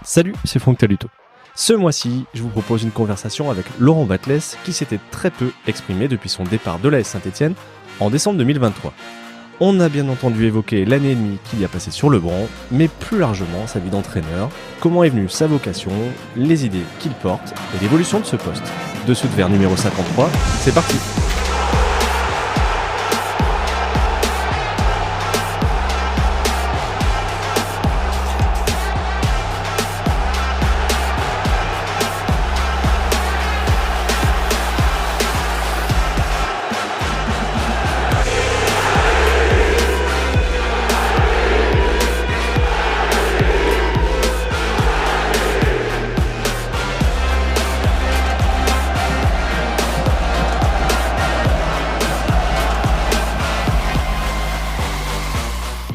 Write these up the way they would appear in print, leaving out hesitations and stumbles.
Salut, c'est Franck Taluto. Ce mois-ci, je vous propose une conversation avec Laurent Batles qui s'était très peu exprimé depuis son départ de l'AS Saint-Etienne en décembre 2023. On a bien entendu évoquer l'année et demie qu'il y a passé sur le banc, mais plus largement sa vie d'entraîneur, comment est venue sa vocation, les idées qu'il porte et l'évolution de ce poste. Dessous de verre numéro 53, c'est parti.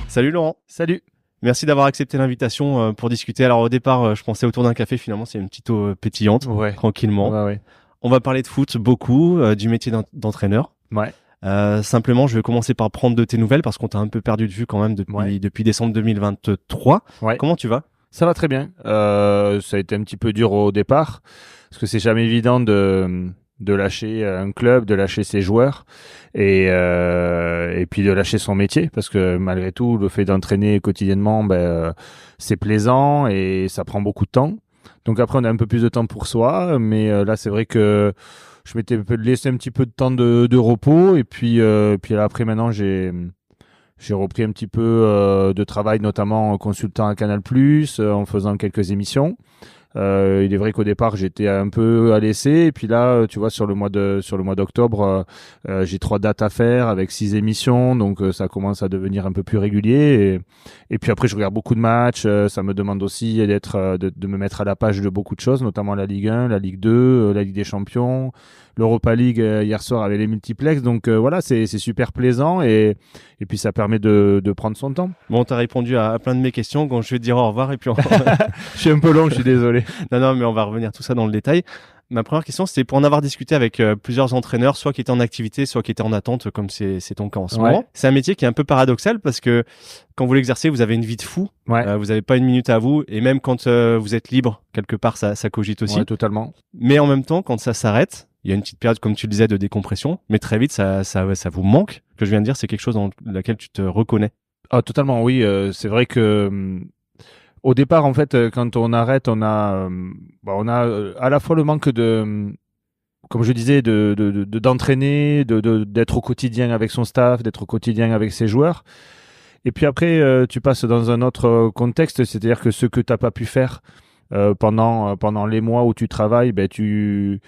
Salut Laurent. Salut. Merci d'avoir accepté l'invitation pour discuter. Alors au départ, je pensais autour d'un café, finalement c'est une petite eau pétillante, tranquillement. Ouais. On va parler de foot beaucoup, du métier d'entraîneur. Ouais. Simplement, je vais commencer par prendre de tes nouvelles parce qu'on t'a un peu perdu de vue quand même depuis décembre 2023. Ouais. Comment tu vas ? Ça va très bien. Ça a été un petit peu dur au départ parce que c'est jamais évident de lâcher un club, de lâcher ses joueurs et puis de lâcher son métier parce que malgré tout, le fait d'entraîner quotidiennement, c'est plaisant et ça prend beaucoup de temps. Donc après, on a un peu plus de temps pour soi, mais là, c'est vrai que je m'étais laissé un petit peu de temps de repos et puis là, après maintenant, j'ai repris un petit peu de travail, notamment en consultant à Canal+, en faisant quelques émissions. Il est vrai qu'au départ j'étais un peu à l'essai et puis là tu vois sur le mois d'octobre j'ai 3 dates à faire avec 6 émissions donc ça commence à devenir un peu plus régulier et puis après je regarde beaucoup de matchs, ça me demande aussi de me mettre à la page de beaucoup de choses, notamment la Ligue 1, la Ligue 2, la Ligue des Champions, l'Europa League hier soir avec les multiplex, donc voilà, c'est super plaisant et puis ça permet de prendre son temps. Bon, t'as répondu à plein de mes questions, donc je vais te dire au revoir et puis je suis un peu long, je suis désolé. Non, mais on va revenir tout ça dans le détail. Ma première question, c'était pour en avoir discuté avec plusieurs entraîneurs, soit qui étaient en activité, soit qui étaient en attente, comme c'est ton cas en ce moment. C'est un métier qui est un peu paradoxal parce que quand vous l'exercez, vous avez une vie de fou. Ouais. Vous n'avez pas une minute à vous. Et même quand vous êtes libre, quelque part, ça cogite aussi. Ouais, totalement. Mais en même temps, quand ça s'arrête, il y a une petite période, comme tu le disais, de décompression. Mais très vite, ça vous manque. Ce que je viens de dire, c'est quelque chose dans laquelle tu te reconnais. Ah, totalement, oui. C'est vrai que... Au départ, en fait, quand on arrête, on a à la fois le manque de, comme je disais, d'entraîner, d'être au quotidien avec son staff, d'être au quotidien avec ses joueurs. Et puis après, tu passes dans un autre contexte, c'est-à-dire que ce que tu n'as pas pu faire pendant les mois où tu travailles, tu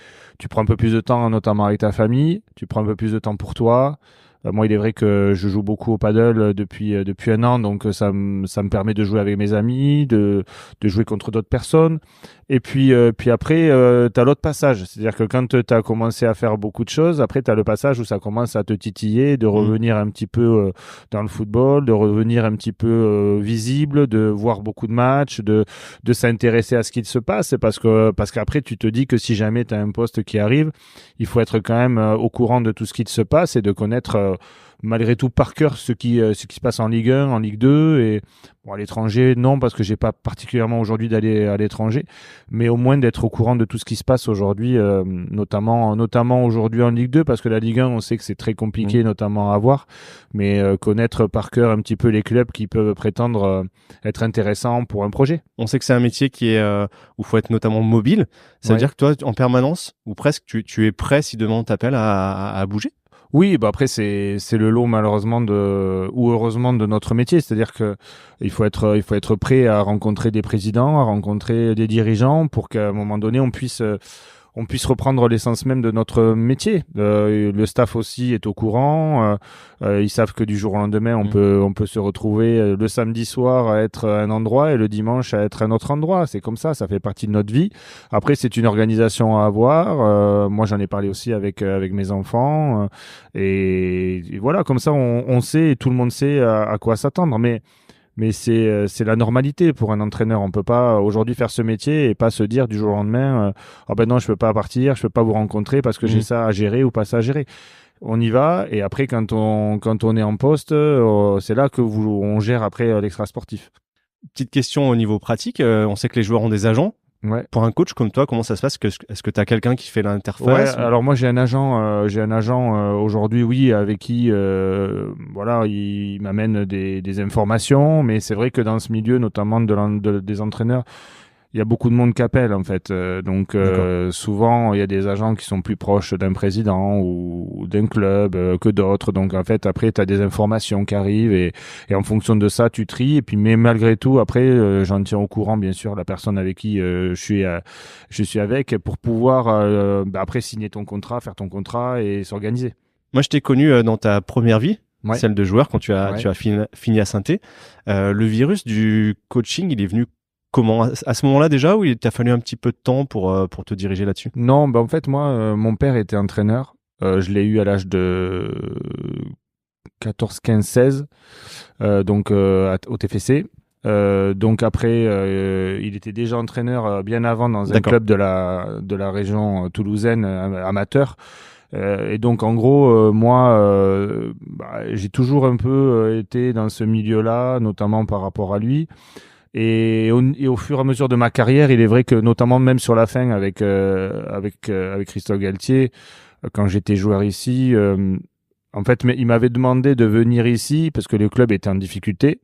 prends un peu plus de temps, notamment avec ta famille, tu prends un peu plus de temps pour toi. Moi, il est vrai que je joue beaucoup au paddle depuis 1 an, donc ça me permet de jouer avec mes amis, de jouer contre d'autres personnes. Et puis après, tu as l'autre passage. C'est-à-dire que quand tu as commencé à faire beaucoup de choses, après, tu as le passage où ça commence à te titiller, de revenir un petit peu dans le football, de revenir un petit peu visible, de voir beaucoup de matchs, de s'intéresser à ce qu'il se passe. Parce qu'après, tu te dis que si jamais tu as un poste qui arrive, il faut être quand même au courant de tout ce qui se passe et de connaître malgré tout par cœur ce qui se passe en Ligue 1, en Ligue 2 et à l'étranger, non, parce que j'ai pas particulièrement aujourd'hui d'aller à l'étranger, mais au moins d'être au courant de tout ce qui se passe aujourd'hui, notamment aujourd'hui en Ligue 2, parce que la Ligue 1, on sait que c'est très compliqué, notamment à voir, mais connaître par cœur un petit peu les clubs qui peuvent prétendre être intéressants pour un projet. On sait que c'est un métier qui est où il faut être notamment mobile. Ça veut dire que toi, en permanence, ou presque, tu es prêt si demain on t'appelle à bouger? Oui, après c'est le lot malheureusement ou heureusement de notre métier, c'est-à-dire que il faut être prêt à rencontrer des présidents, à rencontrer des dirigeants pour qu'à un moment donné on puisse reprendre l'essence même de notre métier. Le staff aussi est au courant. Ils savent que du jour au lendemain, on peut se retrouver le samedi soir à être à un endroit et le dimanche à être à un autre endroit. C'est comme ça fait partie de notre vie. Après, c'est une organisation à avoir. Moi, j'en ai parlé aussi avec mes enfants. Et voilà, comme ça, on sait et tout le monde sait à quoi s'attendre. Mais c'est la normalité pour un entraîneur. On peut pas aujourd'hui faire ce métier et pas se dire du jour au lendemain ah ben non, je peux pas partir, je peux pas vous rencontrer parce que j'ai ça à gérer ou pas ça à gérer. On y va et après quand on est en poste, c'est là que on gère après l'extra sportif. Petite question au niveau pratique, on sait que les joueurs ont des agents. Ouais. Pour un coach comme toi, comment ça se passe? Est-ce que tu as quelqu'un qui fait l'interface? Ouais, alors moi j'ai un agent, aujourd'hui, oui, avec qui, voilà, il m'amène des informations, mais c'est vrai que dans ce milieu, notamment des entraîneurs, il y a beaucoup de monde qui appelle en fait. Donc souvent il y a des agents qui sont plus proches d'un président ou d'un club que d'autres. Donc en fait après tu as des informations qui arrivent et en fonction de ça tu tries. Et puis mais malgré tout après j'en tiens au courant bien sûr la personne avec qui je suis avec pour pouvoir après signer ton contrat, faire ton contrat et s'organiser. Moi, je t'ai connu dans ta première vie, Ouais. celle de joueur, quand tu as Ouais. fini à Saint-Étienne. Le virus du coaching, il est venu comment? À ce moment-là déjà, ou il t'a fallu un petit peu de temps pour te diriger là-dessus? Non, en fait moi mon père était entraîneur. Je l'ai eu à l'âge de 14, 15, 16, donc au TFC. Donc après, il était déjà entraîneur bien avant dans un club de la région toulousaine amateur. Et donc en gros, moi, j'ai toujours un peu été dans ce milieu-là, notamment par rapport à lui. Et au fur et à mesure de ma carrière, il est vrai que notamment même sur la fin avec Christophe Galtier, quand j'étais joueur ici, en fait, il m'avait demandé de venir ici parce que le club était en difficulté.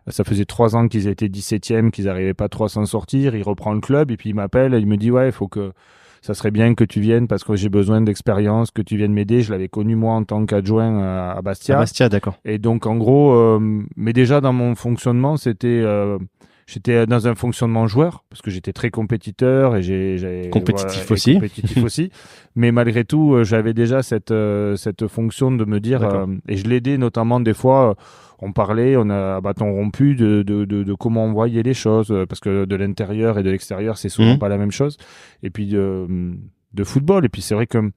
Ça faisait 3 ans qu'ils étaient 17e, qu'ils n'arrivaient pas trop à s'en sortir. Il reprend le club et puis il m'appelle et il me dit ouais, il faut que ça serait bien que tu viennes parce que j'ai besoin d'expérience, que tu viennes m'aider. Je l'avais connu moi en tant qu'adjoint à Bastia. À Bastia, d'accord. Et donc en gros, mais déjà dans mon fonctionnement, j'étais dans un fonctionnement joueur parce que j'étais très compétiteur et j'ai Compétitif voilà, aussi. compétitif aussi. Mais malgré tout, j'avais déjà cette fonction de me dire et je l'aidais notamment des fois. On parlait, on a à bâton rompu de comment on voyait les choses parce que de l'intérieur et de l'extérieur, c'est souvent pas la même chose. Et puis de football. Et puis c'est vrai que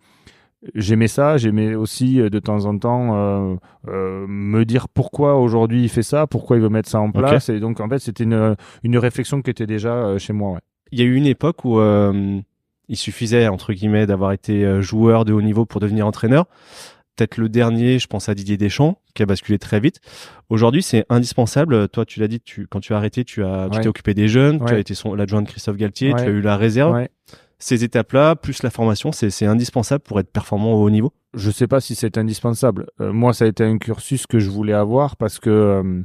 j'aimais ça, j'aimais aussi de temps en temps me dire pourquoi aujourd'hui il fait ça, pourquoi il veut mettre ça en place. Et donc en fait c'était une réflexion qui était déjà chez moi. Ouais. Il y a eu une époque où il suffisait entre guillemets d'avoir été joueur de haut niveau pour devenir entraîneur. Peut-être le dernier, je pense à Didier Deschamps, qui a basculé très vite. Aujourd'hui, c'est indispensable. Toi, tu l'as dit, quand tu as arrêté, tu t'es occupé des jeunes, tu as été l'adjoint de Christophe Galtier, tu as eu la réserve. Ouais. Ces étapes-là, plus la formation, c'est indispensable pour être performant au haut niveau? Je sais pas si c'est indispensable. Moi, ça a été un cursus que je voulais avoir parce que,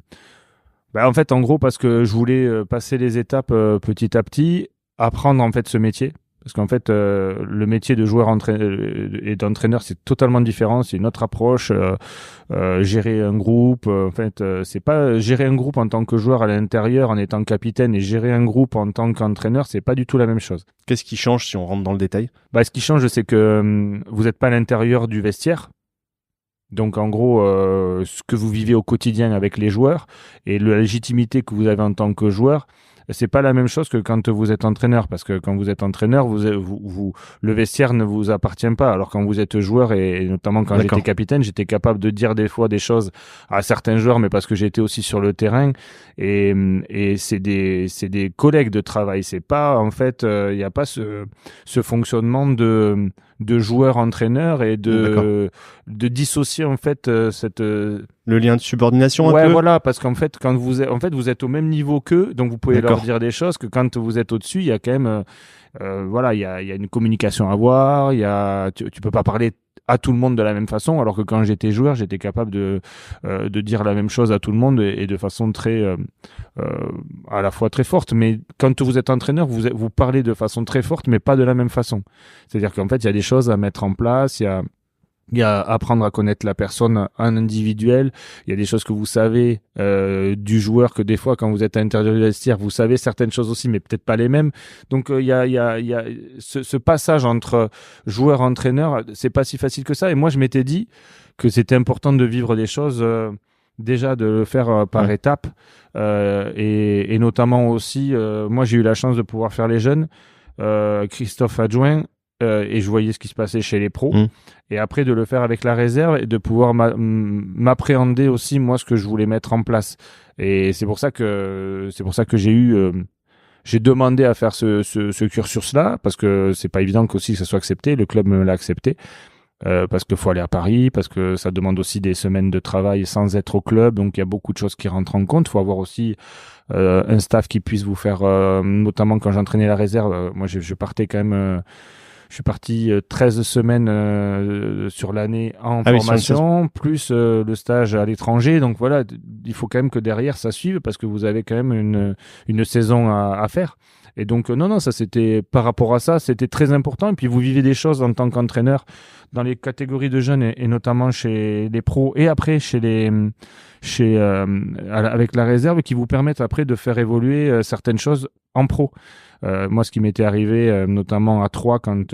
en fait, en gros, parce que je voulais passer les étapes petit à petit, apprendre en fait ce métier. Parce qu'en fait, le métier de joueur et d'entraîneur, c'est totalement différent. C'est une autre approche. Gérer un groupe, en fait, c'est pas gérer un groupe en tant que joueur à l'intérieur en étant capitaine et gérer un groupe en tant qu'entraîneur, c'est pas du tout la même chose. Qu'est-ce qui change si on rentre dans le détail? Ce qui change, c'est que vous n'êtes pas à l'intérieur du vestiaire. Donc en gros, ce que vous vivez au quotidien avec les joueurs et la légitimité que vous avez en tant que joueur, c'est pas la même chose que quand vous êtes entraîneur, parce que quand vous êtes entraîneur, le vestiaire ne vous appartient pas. Alors quand vous êtes joueur et notamment quand j'étais capitaine, j'étais capable de dire des fois des choses à certains joueurs, mais parce que j'étais aussi sur le terrain et c'est des collègues de travail. C'est pas en fait, il y a pas ce fonctionnement de joueur-entraîneur et de dissocier en fait le lien de subordination un peu. Voilà, parce qu'en fait quand vous êtes au même niveau qu'eux, donc vous pouvez leur dire des choses que quand vous êtes au-dessus, il y a quand même il y a une communication à avoir, tu peux pas parler à tout le monde de la même façon, alors que quand j'étais joueur, j'étais capable de dire la même chose à tout le monde et de façon très à la fois très forte. Mais quand vous êtes entraîneur, vous parlez de façon très forte, mais pas de la même façon. C'est-à-dire qu'en fait, il y a des choses à mettre en place, il y a apprendre à connaître la personne en individuel. Il y a des choses que vous savez du joueur que des fois, quand vous êtes à l'intérieur du vestiaire, vous savez certaines choses aussi, mais peut-être pas les mêmes. Donc il y a ce passage entre joueur-entraîneur, c'est pas si facile que ça. Et moi, je m'étais dit que c'était important de vivre des choses, déjà de le faire par étapes, et notamment aussi, moi j'ai eu la chance de pouvoir faire les jeunes, Christophe adjoint. Et je voyais ce qui se passait chez les pros. Et après, de le faire avec la réserve et de pouvoir m'appréhender aussi, moi, ce que je voulais mettre en place. Et c'est pour ça que j'ai demandé à faire ce cursus-là, parce que c'est pas évident qu'aussi que ça soit accepté. Le club me l'a accepté. parce qu'il faut aller à Paris, parce que ça demande aussi des semaines de travail sans être au club, donc il y a beaucoup de choses qui rentrent en compte. Il faut avoir aussi un staff qui puisse vous faire, notamment quand j'entraînais la réserve, moi je partais quand même, je suis parti 13 semaines sur l'année en formation, plus le stage à l'étranger, donc voilà, il faut quand même que derrière ça suive, parce que vous avez quand même une saison à faire. Et donc, non, ça c'était par rapport à ça, c'était très important. Et puis, vous vivez des choses en tant qu'entraîneur dans les catégories de jeunes et notamment chez les pros et après avec la réserve qui vous permettent après de faire évoluer certaines choses en pro. Moi, ce qui m'était arrivé, notamment à 3 quand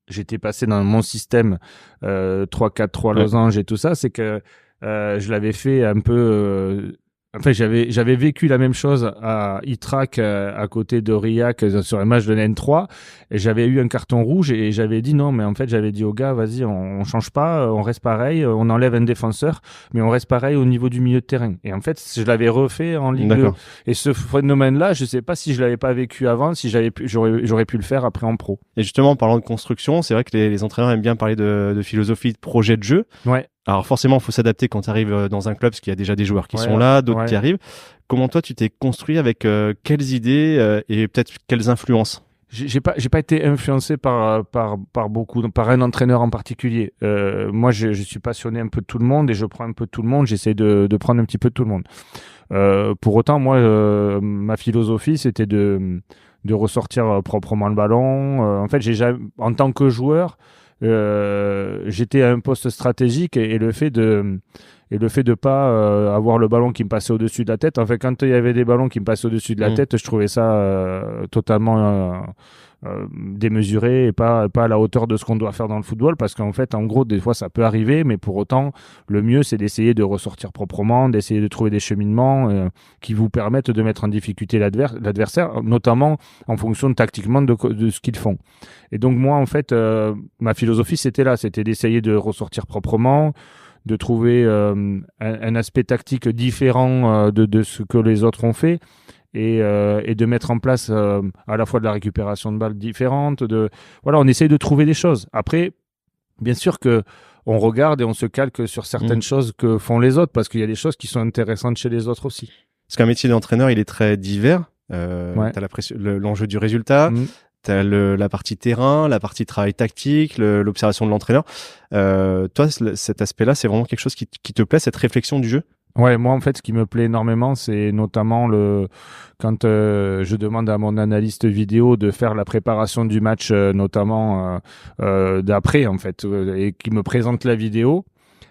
j'étais passé dans mon système 3-4-3 losange et tout ça, c'est que je l'avais fait un peu. Enfin, j'avais vécu la même chose à Ytrac, à côté d'Aurillac, sur un match de l'N3, et j'avais eu un carton rouge, et j'avais dit non, mais en fait, j'avais dit au gars, vas-y, on change pas, on reste pareil, on enlève un défenseur, mais on reste pareil au niveau du milieu de terrain. Et en fait, je l'avais refait en Ligue 2. Et ce phénomène-là, je sais pas si je l'avais pas vécu avant, si j'aurais pu le faire après en pro. Et justement, en parlant de construction, c'est vrai que les entraîneurs aiment bien parler de philosophie, de projet de jeu. Ouais. Alors forcément, il faut s'adapter quand tu arrives dans un club, parce qu'il y a déjà des joueurs qui sont là, d'autres qui arrivent. Comment toi, tu t'es construit, avec quelles idées et peut-être quelles influences? J'ai pas été influencé par un entraîneur en particulier. Moi, je suis passionné un peu de tout le monde et je prends un peu de tout le monde. J'essaie de prendre un petit peu de tout le monde. Pour autant, moi, ma philosophie, c'était de ressortir proprement le ballon. En fait, en tant que joueur, j'étais à un poste stratégique et le fait de pas avoir le ballon qui me passait au-dessus de la tête. En fait, quand il y avait des ballons qui me passaient au-dessus de la tête, je trouvais ça totalement démesuré et pas à la hauteur de ce qu'on doit faire dans le football, parce qu'en fait, en gros, des fois, ça peut arriver, mais pour autant, le mieux, c'est d'essayer de ressortir proprement, d'essayer de trouver des cheminements qui vous permettent de mettre en difficulté l'adversaire, notamment en fonction tactiquement de ce qu'ils font. Et donc, moi, en fait, ma philosophie, c'était d'essayer de ressortir proprement, de trouver un aspect tactique différent de ce que les autres ont fait, et de mettre en place à la fois de la récupération de balles différentes. Voilà, on essaye de trouver des choses. Après, bien sûr que on regarde et on se calque sur certaines choses que font les autres, parce qu'il y a des choses qui sont intéressantes chez les autres aussi. Parce qu'un métier d'entraîneur, il est très divers. T'as l'enjeu du résultat. T'as la partie terrain, la partie travail tactique, l'observation de l'entraîneur. Toi, cet aspect-là, c'est vraiment quelque chose qui te plaît, cette réflexion du jeu? Ouais, moi en fait, ce qui me plaît énormément, c'est notamment quand je demande à mon analyste vidéo de faire la préparation du match, notamment d'après en fait, et qui me présente la vidéo.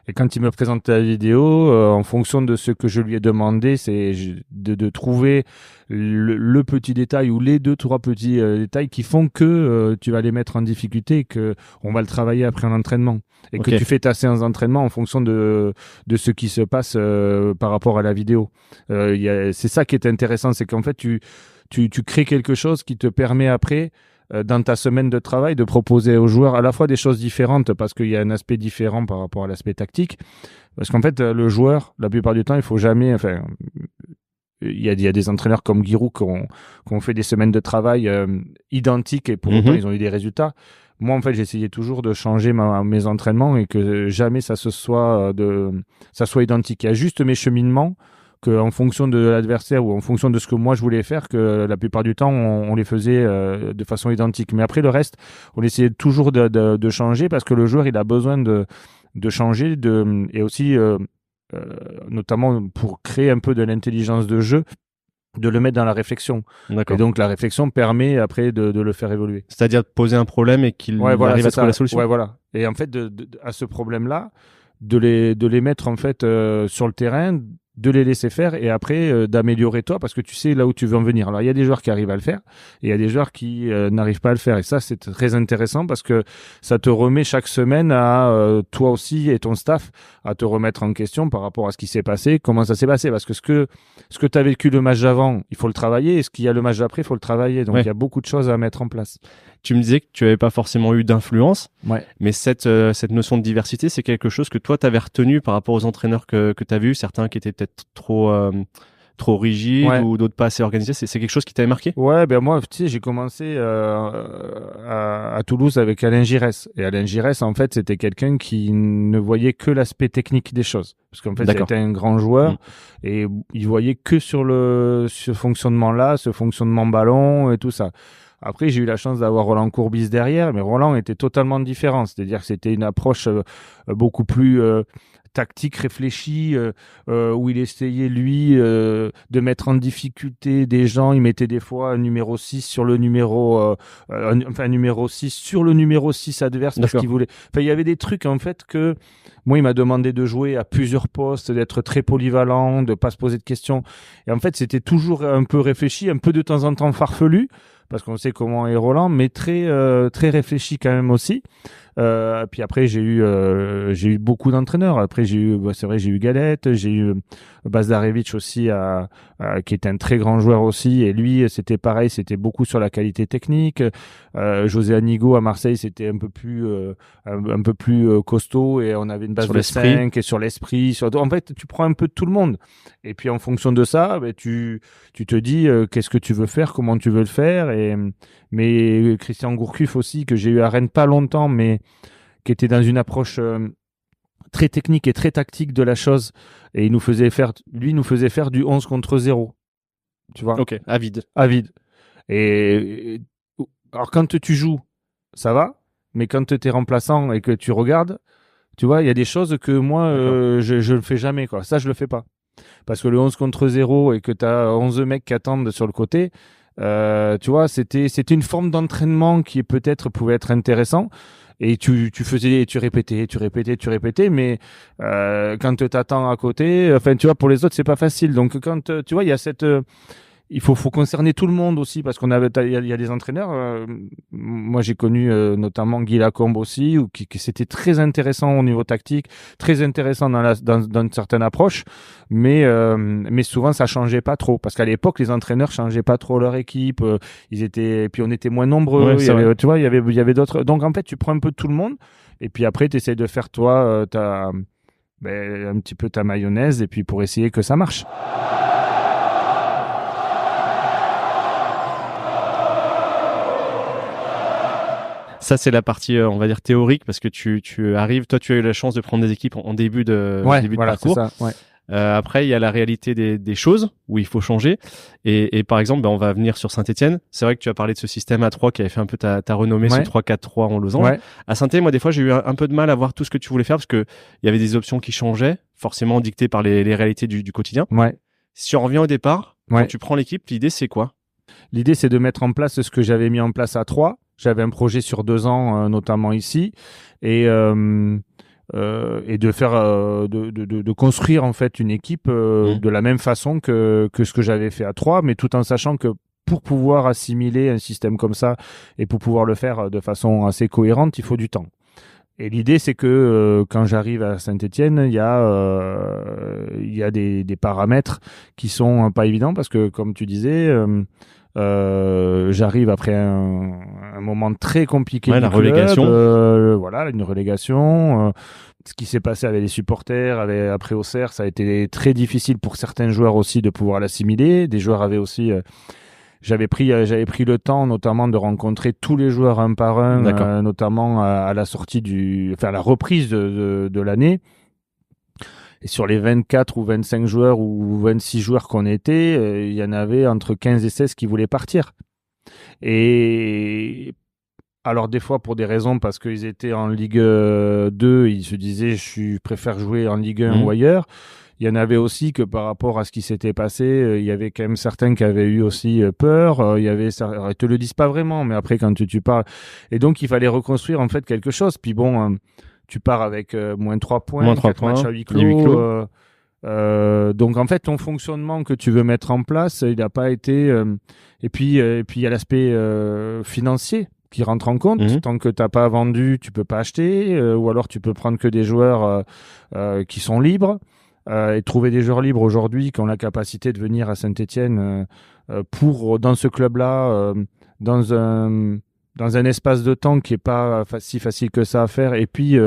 Et quand il me présente la vidéo, en fonction de ce que je lui ai demandé, c'est de trouver le petit détail ou les 2-3 petits détails qui font que tu vas les mettre en difficulté et que on va le travailler après en entraînement. Et que tu fais ta séance d'entraînement en fonction de ce qui se passe par rapport à la vidéo. C'est ça qui est intéressant, c'est qu'en fait, tu crées quelque chose qui te permet après, dans ta semaine de travail, de proposer aux joueurs à la fois des choses différentes, parce qu'il y a un aspect différent par rapport à l'aspect tactique. Parce qu'en fait, le joueur, la plupart du temps, il faut jamais... Enfin, il y a des entraîneurs comme Giroud qui ont fait des semaines de travail identiques et pour autant, ils ont eu des résultats. Moi, en fait, j'essayais toujours de changer mes entraînements et que jamais ça soit identique. Il y a juste mes cheminements qu'en fonction de l'adversaire ou en fonction de ce que moi je voulais faire, que la plupart du temps on les faisait de façon identique. Mais après le reste, on essayait toujours de changer, parce que le joueur il a besoin de changer, et aussi notamment pour créer un peu de l'intelligence de jeu, de le mettre dans la réflexion. D'accord. Et donc la réflexion permet après de le faire évoluer. C'est-à-dire de poser un problème et qu'il arrive à trouver la solution. Ouais, voilà. Et en fait, à ce problème-là, de les mettre en fait sur le terrain, de les laisser faire, et après d'améliorer toi, parce que tu sais là où tu veux en venir. Alors il y a des joueurs qui arrivent à le faire et il y a des joueurs qui n'arrivent pas à le faire, et ça c'est très intéressant, parce que ça te remet chaque semaine à toi aussi et ton staff à te remettre en question par rapport à ce qui s'est passé, comment ça s'est passé, parce que ce que tu as vécu le match d'avant, il faut le travailler, et ce qu'il y a le match d'après, il faut le travailler. Donc il y a beaucoup de choses à mettre en place. Tu me disais que tu n'avais pas forcément eu d'influence, mais cette notion de diversité, c'est quelque chose que toi, tu avais retenu par rapport aux entraîneurs que tu as vus, certains qui étaient peut-être trop trop rigides Ouais. ou d'autres pas assez organisés? C'est quelque chose qui t'avait marqué? Ouais, ben moi, tu sais, j'ai commencé à Toulouse avec Alain Giresse. Et Alain Giresse, en fait, c'était quelqu'un qui ne voyait que l'aspect technique des choses. Parce qu'en fait, D'accord. c'était un grand joueur et il voyait que sur ce fonctionnement-là, ce fonctionnement ballon et tout ça. Après, j'ai eu la chance d'avoir Roland Courbis derrière, mais Roland était totalement différent. C'est-à-dire que c'était une approche beaucoup plus tactique, réfléchie, où il essayait, lui, de mettre en difficulté des gens. Il mettait des fois un numéro 6 sur le numéro... un numéro 6 sur le numéro 6 adverse parce D'accord. qu'il voulait... Enfin, il y avait des trucs, en fait, que... Moi, il m'a demandé de jouer à plusieurs postes, d'être très polyvalent, de pas se poser de questions. Et en fait, c'était toujours un peu réfléchi, un peu de temps en temps farfelu, parce qu'on sait comment est Roland, mais très réfléchi quand même aussi. Puis après, j'ai eu beaucoup d'entraîneurs. Après, c'est vrai, j'ai eu Galette, j'ai eu Bazarevich aussi, qui est un très grand joueur aussi. Et lui, c'était pareil, c'était beaucoup sur la qualité technique. José Anigo à Marseille, c'était un peu plus costaud et on avait une base Sur de l'esprit. 5 et sur l'esprit. En fait, tu prends un peu de tout le monde. Et puis en fonction de ça, ben, tu te dis qu'est-ce que tu veux faire, comment tu veux le faire. Mais Christian Gourcuff aussi, que j'ai eu à Rennes pas longtemps, mais qui était dans une approche très technique et très tactique de la chose. Et lui nous faisait faire du 11 contre 0. Tu vois, Ok, avide. à vide. Et alors quand tu joues, ça va, mais quand tu es remplaçant et que tu regardes, tu vois, il y a des choses que moi, je le fais jamais, quoi. Ça, je le fais pas. Parce que le 11 contre 0 et que tu as 11 mecs qui attendent sur le côté, tu vois, c'était une forme d'entraînement qui peut-être pouvait être intéressant. Et tu faisais, tu répétais, mais quand tu t'attends à côté, enfin, tu vois, pour les autres, c'est pas facile. Donc, quand tu vois, il y a il faut concerner tout le monde aussi parce il y a des entraîneurs. Moi, j'ai connu notamment Guy Lacombe aussi, qui c'était très intéressant au niveau tactique, très intéressant dans une certaine approche, mais souvent ça changeait pas trop parce qu'à l'époque, les entraîneurs changeaient pas trop leur équipe. Et puis on était moins nombreux. Ouais, Tu vois, il y avait d'autres. Donc en fait, tu prends un peu de tout le monde et puis après, tu essaies de faire toi un petit peu ta mayonnaise et puis pour essayer que ça marche. Ça, c'est la partie, on va dire, théorique, parce que tu arrives, toi, tu as eu la chance de prendre des équipes en début de Voilà, c'est parcours. ça. Ouais. Après, il y a la réalité des choses où il faut changer. Et par exemple, on va venir sur Saint-Etienne. C'est vrai que tu as parlé de ce système A3 qui avait fait un peu ta renommée, ce 3-4-3 en losange. Ouais. À Saint-Etienne, moi, des fois, j'ai eu un peu de mal à voir tout ce que tu voulais faire parce que il y avait des options qui changeaient, forcément dictées par les réalités du quotidien. Ouais. Si on revient au départ, Ouais. quand tu prends l'équipe, l'idée, c'est quoi? L'idée, c'est de mettre en place ce que j'avais mis en place à 3. J'avais un projet sur 2 ans, notamment ici, et de faire, de construire en fait une équipe de la même façon que ce que j'avais fait à 3, mais tout en sachant que pour pouvoir assimiler un système comme ça et pour pouvoir le faire de façon assez cohérente, il faut du temps. Et l'idée, c'est que quand j'arrive à Saint-Étienne, il y a des paramètres qui sont pas évidents parce que, comme tu disais, j'arrive après un moment très compliqué Ouais, du la club, relégation. voilà, une relégation. Ce qui s'est passé avec les supporters, après Auxerre, ça a été très difficile pour certains joueurs aussi de pouvoir l'assimiler. Des joueurs avaient aussi j'avais pris le temps notamment de rencontrer tous les joueurs un par un, notamment à la sortie à la reprise de l'année. Et sur les 24 ou 25 joueurs ou 26 joueurs qu'on était, il y en avait entre 15 et 16 qui voulaient partir. Et alors des fois pour des raisons parce qu'ils étaient en Ligue 2, ils se disaient je préfère jouer en Ligue 1 ou ailleurs. Il y en avait aussi que par rapport à ce qui s'était passé, il y avait quand même certains qui avaient eu aussi peur. Il y avait, ils te le disent pas vraiment, mais après quand tu parles, et donc il fallait reconstruire en fait quelque chose. Puis bon, tu pars avec moins 3 points, 4 matchs à huis clos. Donc en fait, ton fonctionnement que tu veux mettre en place, il n'a pas été. Et puis il y a l'aspect financier qui rentre en compte. Tant que t'as pas vendu, tu peux pas acheter, ou alors tu peux prendre que des joueurs qui sont libres. Et trouver des joueurs libres aujourd'hui qui ont la capacité de venir à Saint-Étienne pour dans ce club-là, dans un espace de temps qui est pas si facile que ça à faire. Et puis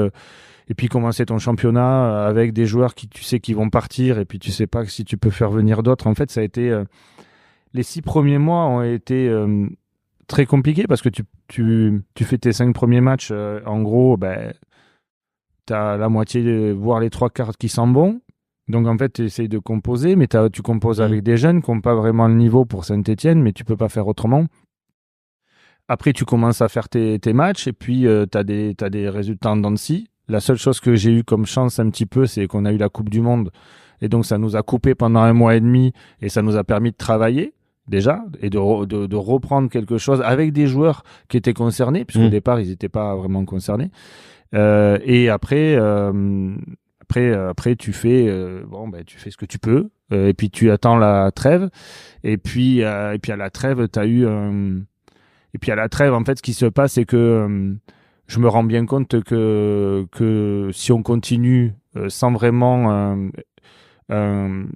et puis commencer ton championnat avec des joueurs qui tu sais qui vont partir et puis tu sais pas si tu peux faire venir d'autres. En fait, ça a été les 6 premiers mois ont été très compliqués parce que tu fais tes 5 premiers matchs, en gros, tu as la moitié, voire les 3 quarts qui s'en vont. Donc en fait, tu essayes de composer, mais tu composes avec des jeunes qui n'ont pas vraiment le niveau pour Saint-Étienne, mais tu peux pas faire autrement. Après, tu commences à faire tes matchs et puis tu as des résultats en dents de scie. La seule chose que j'ai eu comme chance un petit peu, c'est qu'on a eu la Coupe du Monde. Et donc, ça nous a coupé pendant 1 mois et demi et ça nous a permis de travailler déjà et de reprendre quelque chose avec des joueurs qui étaient concernés, puisqu'au départ, ils n'étaient pas vraiment concernés. Et après, tu fais, tu fais ce que tu peux. Et puis, tu attends la trêve. Et puis à la trêve, tu as eu... Et puis à la trêve, en fait, ce qui se passe, c'est que je me rends bien compte que si on continue sans vraiment... en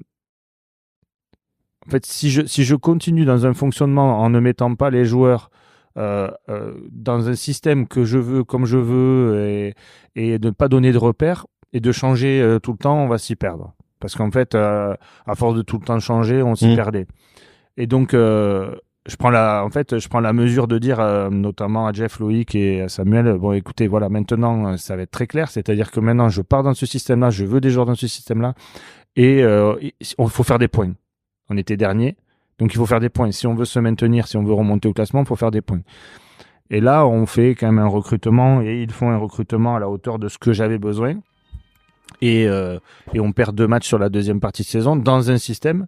fait, si je continue dans un fonctionnement en ne mettant pas les joueurs dans un système que je veux, comme je veux, et de ne pas donner de repères, et de changer tout le temps, on va s'y perdre. Parce qu'en fait, à force de tout le temps changer, on s'y perdait. Et donc... je prends la mesure de dire, notamment à Jeff, Loïc et à Samuel, bon, écoutez, voilà, maintenant, ça va être très clair. C'est-à-dire que maintenant, je pars dans ce système-là, je veux des joueurs dans ce système-là, et il faut faire des points. On était dernier, donc il faut faire des points. Si on veut se maintenir, si on veut remonter au classement, il faut faire des points. Et là, on fait quand même un recrutement, et ils font un recrutement à la hauteur de ce que j'avais besoin. Et on perd 2 matchs sur la deuxième partie de saison dans un système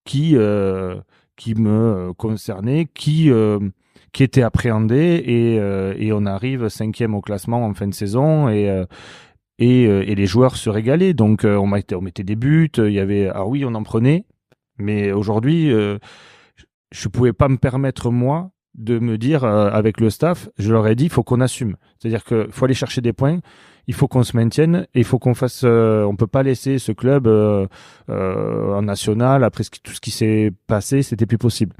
qui me concernait, qui était appréhendé, et on arrive 5e au classement en fin de saison, et les joueurs se régalaient. Donc on mettait des buts, il y avait, ah oui, on en prenait, mais aujourd'hui je pouvais pas me permettre, moi, de me dire avec le staff, je leur ai dit, il faut qu'on assume, c'est-à-dire qu'il faut aller chercher des points, il faut qu'on se maintienne, et il faut qu'on fasse. On peut pas laisser ce club en national après tout ce qui s'est passé, c'était plus possible.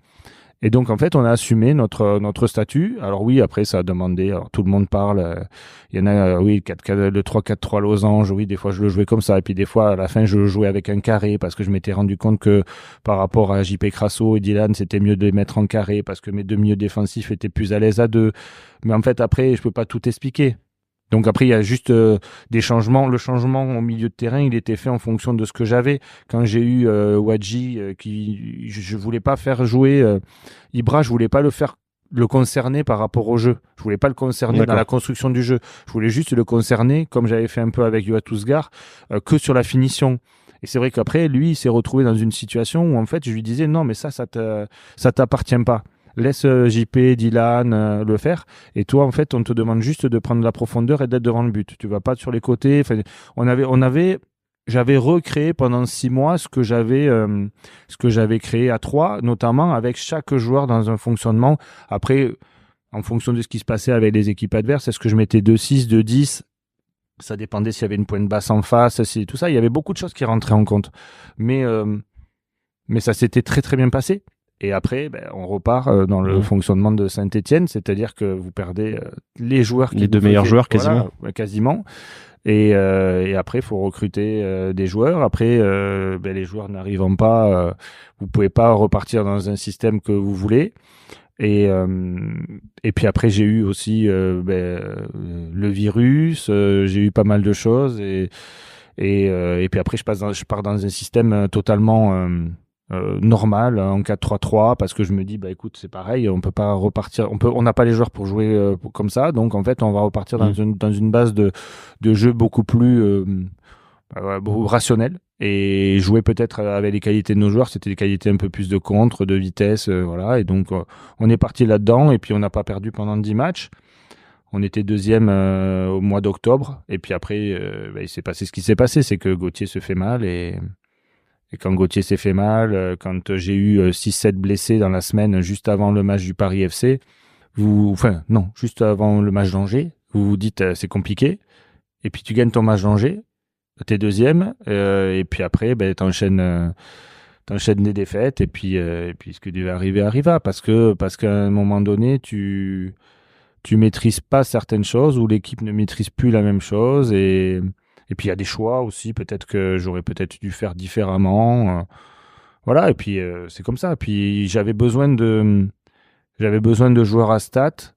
Et donc en fait, on a assumé notre statut. Alors oui, après ça a demandé. Alors, tout le monde parle. Il y en a, oui, le 3-4-3 losange. Oui, des fois je le jouais comme ça, et puis des fois à la fin je le jouais avec un carré parce que je m'étais rendu compte que par rapport à JP Crasso et Dylan, c'était mieux de les mettre en carré parce que mes 2 milieux défensifs étaient plus à l'aise à 2. Mais en fait après, je peux pas tout expliquer. Donc après, il y a juste des changements. Le changement au milieu de terrain, il était fait en fonction de ce que j'avais. Quand j'ai eu Wadji, je voulais pas faire jouer Ibra, je voulais pas le concerner par rapport au jeu. Je voulais pas le concerner dans la construction du jeu. Je voulais juste le concerner, comme j'avais fait un peu avec Yoatousgar, que sur la finition. Et c'est vrai qu'après, lui, il s'est retrouvé dans une situation où en fait, je lui disais non, mais ça t'appartient pas. Laisse JP, Dylan le faire. Et toi, en fait, on te demande juste de prendre la profondeur et d'être devant le but. Tu vas pas sur les côtés. Enfin, j'avais recréé pendant 6 mois ce que j'avais créé à 3, notamment avec chaque joueur dans un fonctionnement. Après, en fonction de ce qui se passait avec les équipes adverses, est-ce que je mettais 2-6, 2-10? Ça dépendait s'il y avait une pointe basse en face, tout ça. Il y avait beaucoup de choses qui rentraient en compte. Mais ça s'était très, très bien passé. Et après, on repart dans le fonctionnement de Saint-Étienne, c'est-à-dire que vous perdez les joueurs, les 2 meilleurs joueurs quasiment. Voilà, quasiment. Et après, il faut recruter des joueurs. Après, les joueurs n'arrivant pas, vous pouvez pas repartir dans un système que vous voulez. Et puis après, j'ai eu aussi le virus, j'ai eu pas mal de choses. Et puis après, je pars dans un système totalement normal, en 4-3-3, parce que je me dis, écoute, c'est pareil, on peut pas repartir, on n'a pas les joueurs pour jouer comme ça, donc en fait, on va repartir dans une base de jeu beaucoup plus rationnelle, et jouer peut-être avec les qualités de nos joueurs, c'était des qualités un peu plus de contre, de vitesse, voilà, et donc on est parti là-dedans, et puis on n'a pas perdu pendant 10 matchs. On était 2e au mois d'octobre, et puis après, il s'est passé ce qui s'est passé, c'est que Gauthier se fait mal, et quand Gauthier s'est fait mal, quand j'ai eu 6-7 blessés dans la semaine juste avant le match du Paris FC, juste avant le match d'Angers, vous vous dites c'est compliqué, et puis tu gagnes ton match d'Angers, t'es 2e, et puis après t'enchaînes des défaites, et puis ce qui devait arriver arriva, parce qu'à un moment donné, tu tu maîtrises pas certaines choses ou l'équipe ne maîtrise plus la même chose et puis il y a des choix aussi, peut-être que j'aurais peut-être dû faire différemment. Voilà, et puis c'est comme ça. Puis j'avais besoin de joueurs à stats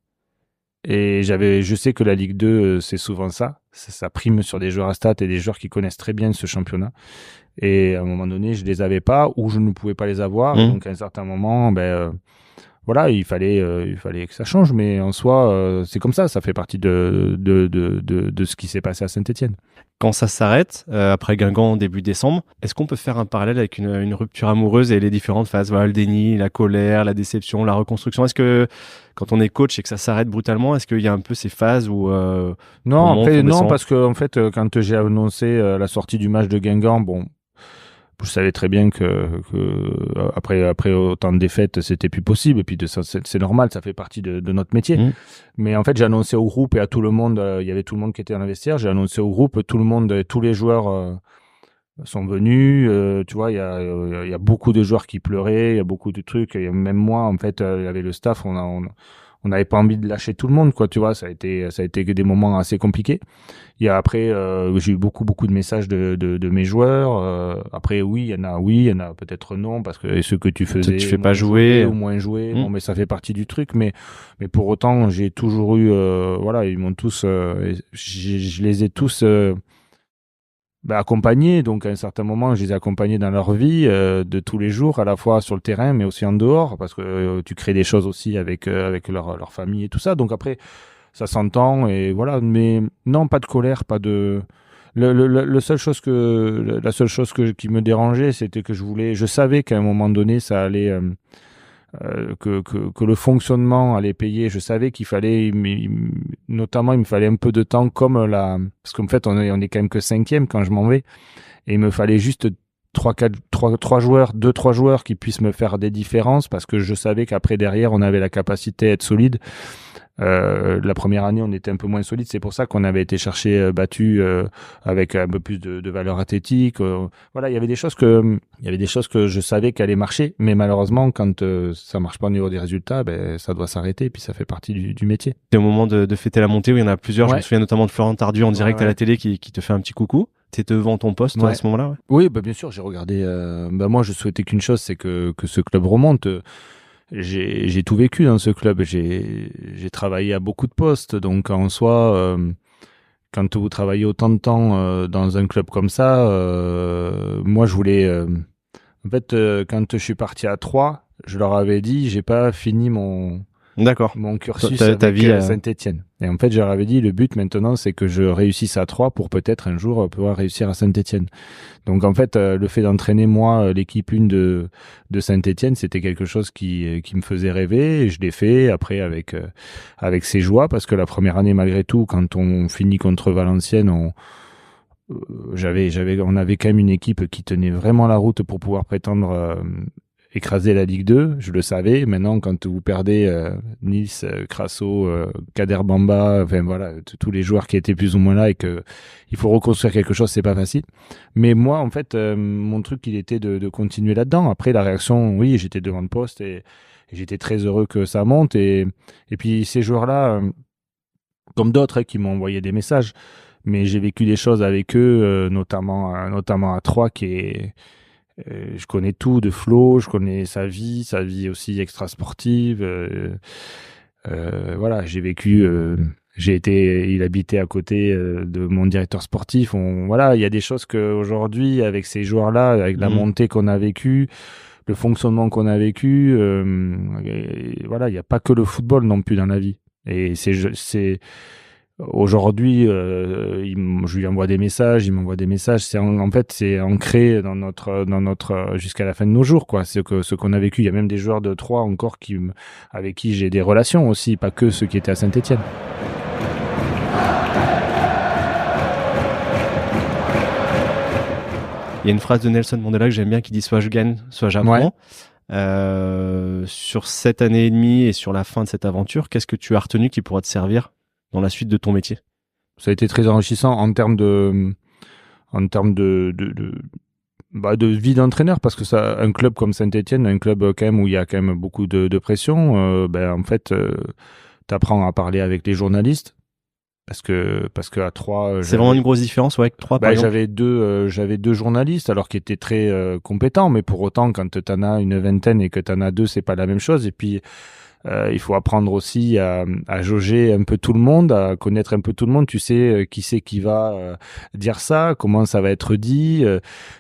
et je sais que la Ligue 2 c'est souvent ça prime sur des joueurs à stats et des joueurs qui connaissent très bien ce championnat. Et à un moment donné, je les avais pas ou je ne pouvais pas les avoir. Donc à un certain moment, voilà, il fallait que ça change, mais en soi, c'est comme ça fait partie de ce qui s'est passé à Saint-Étienne. Quand ça s'arrête, après Guingamp début décembre, est-ce qu'on peut faire un parallèle avec une rupture amoureuse et les différentes phases, voilà, le déni, la colère, la déception, la reconstruction? Est-ce que quand on est coach et que ça s'arrête brutalement, est-ce qu'il y a un peu ces phases où Non, après, non, parce que en fait, quand j'ai annoncé la sortie du match de Guingamp, bon, je savais très bien que après autant de défaites, c'était plus possible. Et puis c'est normal, ça fait partie de notre métier. Mais en fait, j'ai annoncé au groupe et à tout le monde, il y avait tout le monde qui était dans le vestiaire. J'ai annoncé au groupe, tout le monde, tous les joueurs sont venus. Tu vois, il y a beaucoup de joueurs qui pleuraient, il y a beaucoup de trucs. Et même moi, en fait, il y avait le staff, on n'avait pas envie de lâcher tout le monde, quoi. Tu vois, ça a été des moments assez compliqués. Il y a après, j'ai eu beaucoup de messages de mes joueurs. Après, oui, il y en a peut-être non, parce que ceux que tu faisais, tu fais pas jouer ou moins jouer. Bon, mais ça fait partie du truc. Mais pour autant, j'ai toujours eu, voilà, ils m'ont tous, je les ai tous accompagnés. Donc, à un certain moment, je les ai accompagnés dans leur vie de tous les jours, à la fois sur le terrain, mais aussi en dehors, parce que tu crées des choses aussi avec leur famille et tout ça. Donc après, ça s'entend et voilà. Mais non, pas de colère, pas de. La seule chose qui me dérangeait, c'était que je savais qu'à un moment donné, ça allait. Que le fonctionnement allait payer. Je savais qu'il fallait, notamment, il me fallait un peu de temps, parce qu'en fait, on est quand même que 5e quand je m'en vais, et il me fallait juste trois joueurs qui puissent me faire des différences, parce que je savais qu'après, derrière, on avait la capacité à être solide. La première année, on était un peu moins solide. C'est pour ça qu'on avait été chercher battu avec un peu plus de valeur athlétique. Voilà, il y avait des choses que je savais qu'elles allaient marcher, mais malheureusement, quand ça marche pas au niveau des résultats, ça doit s'arrêter. Et puis ça fait partie du métier. C'est au moment de fêter la montée où il y en a plusieurs. Ouais. Je me souviens notamment de Florent Tardieu en direct à la télé qui te fait un petit coucou. T'es devant ton poste à ce moment-là, ouais. Oui, bien sûr, j'ai regardé. Moi, je souhaitais qu'une chose, c'est que ce club remonte. J'ai tout vécu dans ce club. J'ai travaillé à beaucoup de postes. Donc, en soi, quand vous travaillez autant de temps dans un club comme ça, moi, je voulais... en fait, quand je suis parti à Troyes, je leur avais dit, j'ai pas fini mon cursus ta vie à Saint-Étienne. Et en fait, je leur avais dit, le but maintenant, c'est que je réussisse à Troyes pour peut-être un jour pouvoir réussir à Saint-Étienne. Donc en fait, le fait d'entraîner moi l'équipe 1 de Saint-Étienne, c'était quelque chose qui me faisait rêver, et je l'ai fait après avec ses joies, parce que la première année, malgré tout, quand on finit contre Valenciennes, on avait quand même une équipe qui tenait vraiment la route pour pouvoir prétendre écraser la Ligue 2, je le savais. Maintenant, quand vous perdez Nice, Crasso, Kader Bamba, enfin voilà, tous les joueurs qui étaient plus ou moins là, et que il faut reconstruire quelque chose, c'est pas facile. Mais moi, en fait, mon truc, il était de continuer là-dedans. Après, la réaction, oui, j'étais devant le poste et j'étais très heureux que ça monte. Et puis ces joueurs-là, comme d'autres qui m'ont envoyé des messages, mais j'ai vécu des choses avec eux, notamment à Troyes, je connais tout de Flo, je connais sa vie aussi extra-sportive. Voilà, j'ai vécu, il habitait à côté de mon directeur sportif. Voilà, il y a des choses qu'aujourd'hui, avec ces joueurs-là, avec la montée qu'on a vécue, le fonctionnement qu'on a vécu, voilà, il n'y a pas que le football non plus dans la vie. Et aujourd'hui, je lui envoie des messages, il m'envoie des messages. En fait, c'est ancré dans notre jusqu'à la fin de nos jours, quoi. Ce qu'on a vécu. Il y a même des joueurs de Troyes encore avec qui j'ai des relations aussi, pas que ceux qui étaient à Saint-Étienne. Il y a une phrase de Nelson Mandela que j'aime bien qui dit: soit je gagne, soit j'apprends. Sur cette année et demie et sur la fin de cette aventure, qu'est-ce que tu as retenu qui pourra te servir dans la suite de ton métier? Ça a été très enrichissant en termes de vie d'entraîneur, parce que un club comme Saint-Étienne, un club quand même où il y a quand même beaucoup de pression, en fait, t'apprends à parler avec les journalistes. Parce que à 3, c'est vraiment une grosse différence, ouais, avec 3 par exemple. J'avais deux journalistes, alors qui étaient très compétents, mais pour autant, quand t'en as une vingtaine et que t'en as deux, c'est pas la même chose. Et puis, il faut apprendre aussi à jauger un peu tout le monde, à connaître un peu tout le monde. Tu sais qui c'est qui va dire ça, comment ça va être dit.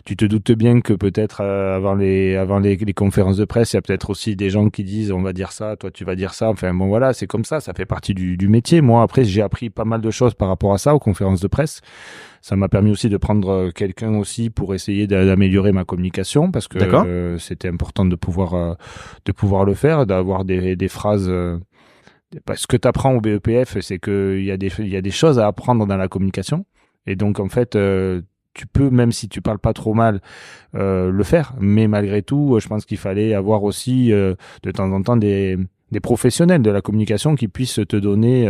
Tu te doutes bien que peut-être avant les conférences de presse, il y a peut-être aussi des gens qui disent on va dire ça, toi tu vas dire ça. Enfin bon voilà, c'est comme ça fait partie du métier. Moi après j'ai appris pas mal de choses par rapport à ça aux conférences de presse. Ça m'a permis aussi de prendre quelqu'un aussi pour essayer d'améliorer ma communication parce que c'était important de pouvoir le faire, d'avoir des phrases. Ce que tu apprends au BEPF, c'est qu'il y a des choses à apprendre dans la communication. Et donc, en fait, tu peux, même si tu parles pas trop mal, le faire. Mais malgré tout, je pense qu'il fallait avoir aussi de temps en temps des professionnels de la communication qui puissent te donner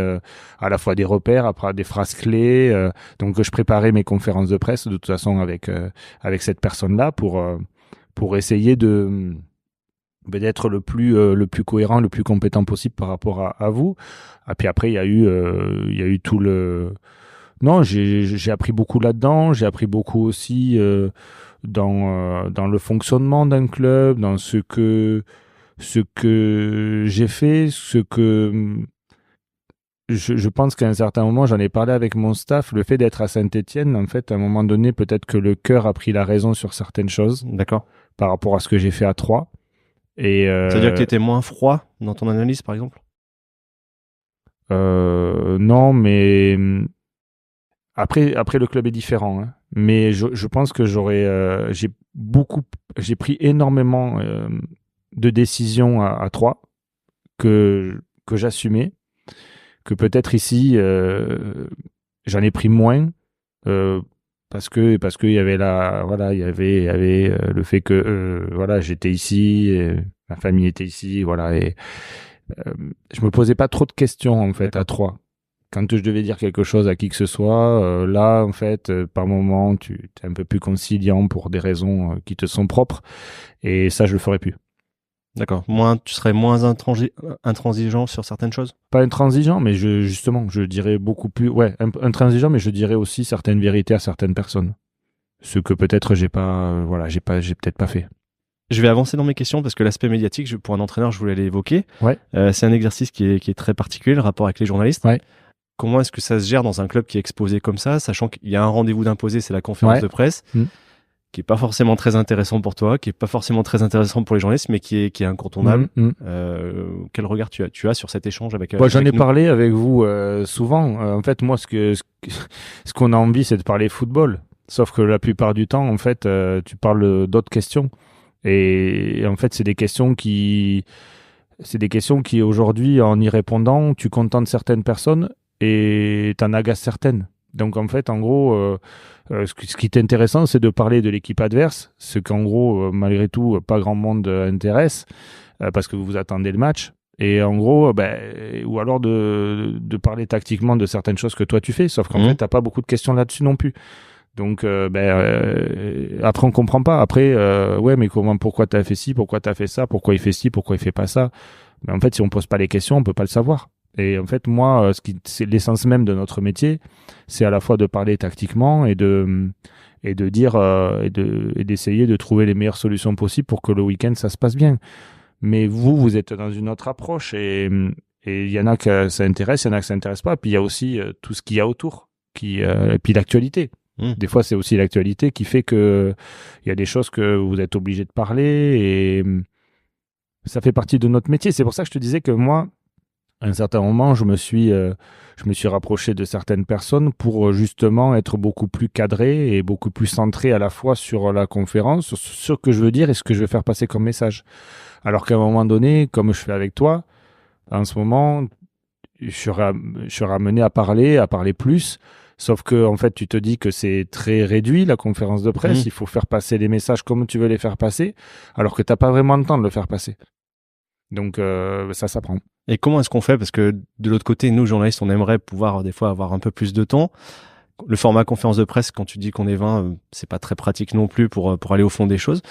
à la fois des repères, après des phrases clés. Donc, je préparais mes conférences de presse de toute façon avec cette personne-là pour essayer d'être le plus cohérent, le plus compétent possible par rapport à vous. Et puis après, il y a eu tout le... Non, j'ai appris beaucoup là-dedans. J'ai appris beaucoup aussi dans le fonctionnement d'un club, dans ce que j'ai fait, je pense qu'à un certain moment, j'en ai parlé avec mon staff, le fait d'être à Saint-Étienne, en fait, à un moment donné, peut-être que le cœur a pris la raison sur certaines choses. D'accord. Par rapport à ce que j'ai fait à Troyes. C'est-à-dire que tu étais moins froid dans ton analyse, par exemple? Non, mais après le club est différent. Hein. Mais je pense que j'ai pris énormément de décisions à Troyes que j'assumais, que peut-être ici j'en ai pris moins. Parce que il y avait il y avait le fait que j'étais ici, ma famille était ici, voilà, et je me posais pas trop de questions en fait à Troyes. Quand je devais dire quelque chose à qui que ce soit, là en fait par moment tu es un peu plus conciliant pour des raisons qui te sont propres, et ça je le ferais plus. D'accord. Tu serais moins intransigeant sur certaines choses? Pas intransigeant, mais je dirais beaucoup plus. Ouais, intransigeant, mais je dirais aussi certaines vérités à certaines personnes. Ce que peut-être j'ai peut-être pas fait. Je vais avancer dans mes questions parce que l'aspect médiatique, pour un entraîneur, je voulais l'évoquer. Ouais. C'est un exercice qui est très particulier, le rapport avec les journalistes. Ouais. Comment est-ce que ça se gère dans un club qui est exposé comme ça, sachant qu'il y a un rendez-vous d'imposé, c'est la conférence de presse, qui est pas forcément très intéressant pour toi, qui est pas forcément très intéressant pour les journalistes, mais qui est incontournable. Quel regard tu as sur cet échange avec j'en ai parlé avec vous souvent. En fait, moi, ce qu'on a envie, c'est de parler football. Sauf que la plupart du temps, en fait, tu parles d'autres questions. Et en fait, c'est des questions qui aujourd'hui, en y répondant, tu contentes certaines personnes et t'en agaces certaines. Donc en fait, en gros, ce qui est intéressant, c'est de parler de l'équipe adverse, ce qu'en gros, malgré tout, pas grand monde intéresse, parce que vous attendez le match. Et en gros, ou alors de parler tactiquement de certaines choses que toi tu fais, sauf qu'en fait, t'as pas beaucoup de questions là-dessus non plus. Donc après on comprend pas. Après mais pourquoi t'as fait ci, pourquoi t'as fait ça, pourquoi il fait ci, pourquoi il fait pas ça. Mais en fait si on pose pas les questions, on peut pas le savoir. Et en fait moi c'est l'essence même de notre métier, c'est à la fois de parler tactiquement et de dire et d'essayer de trouver les meilleures solutions possibles pour que le week-end ça se passe bien. Mais vous êtes dans une autre approche et il y en a que ça intéresse, il y en a que ça intéresse pas. Puis il y a aussi tout ce qu'il y a autour, et puis l'actualité. Des fois, c'est aussi l'actualité qui fait que il y a des choses que vous êtes obligé de parler et ça fait partie de notre métier. C'est pour ça que je te disais que moi, à un certain moment, je me suis rapproché de certaines personnes pour justement être beaucoup plus cadré et beaucoup plus centré à la fois sur la conférence, sur ce que je veux dire et ce que je veux faire passer comme message. Alors qu'à un moment donné, comme je fais avec toi, en ce moment, je suis amené à parler plus. Sauf que, en fait, tu te dis que c'est très réduit, la conférence de presse. Il faut faire passer les messages comme tu veux les faire passer, alors que tu n'as pas vraiment le temps de le faire passer. Donc, ça s'apprend. Et comment est-ce qu'on fait? Parce que de l'autre côté, nous, journalistes, on aimerait pouvoir des fois avoir un peu plus de temps. Le format conférence de presse, quand tu dis qu'on est 20, c'est pas très pratique non plus pour aller au fond des choses.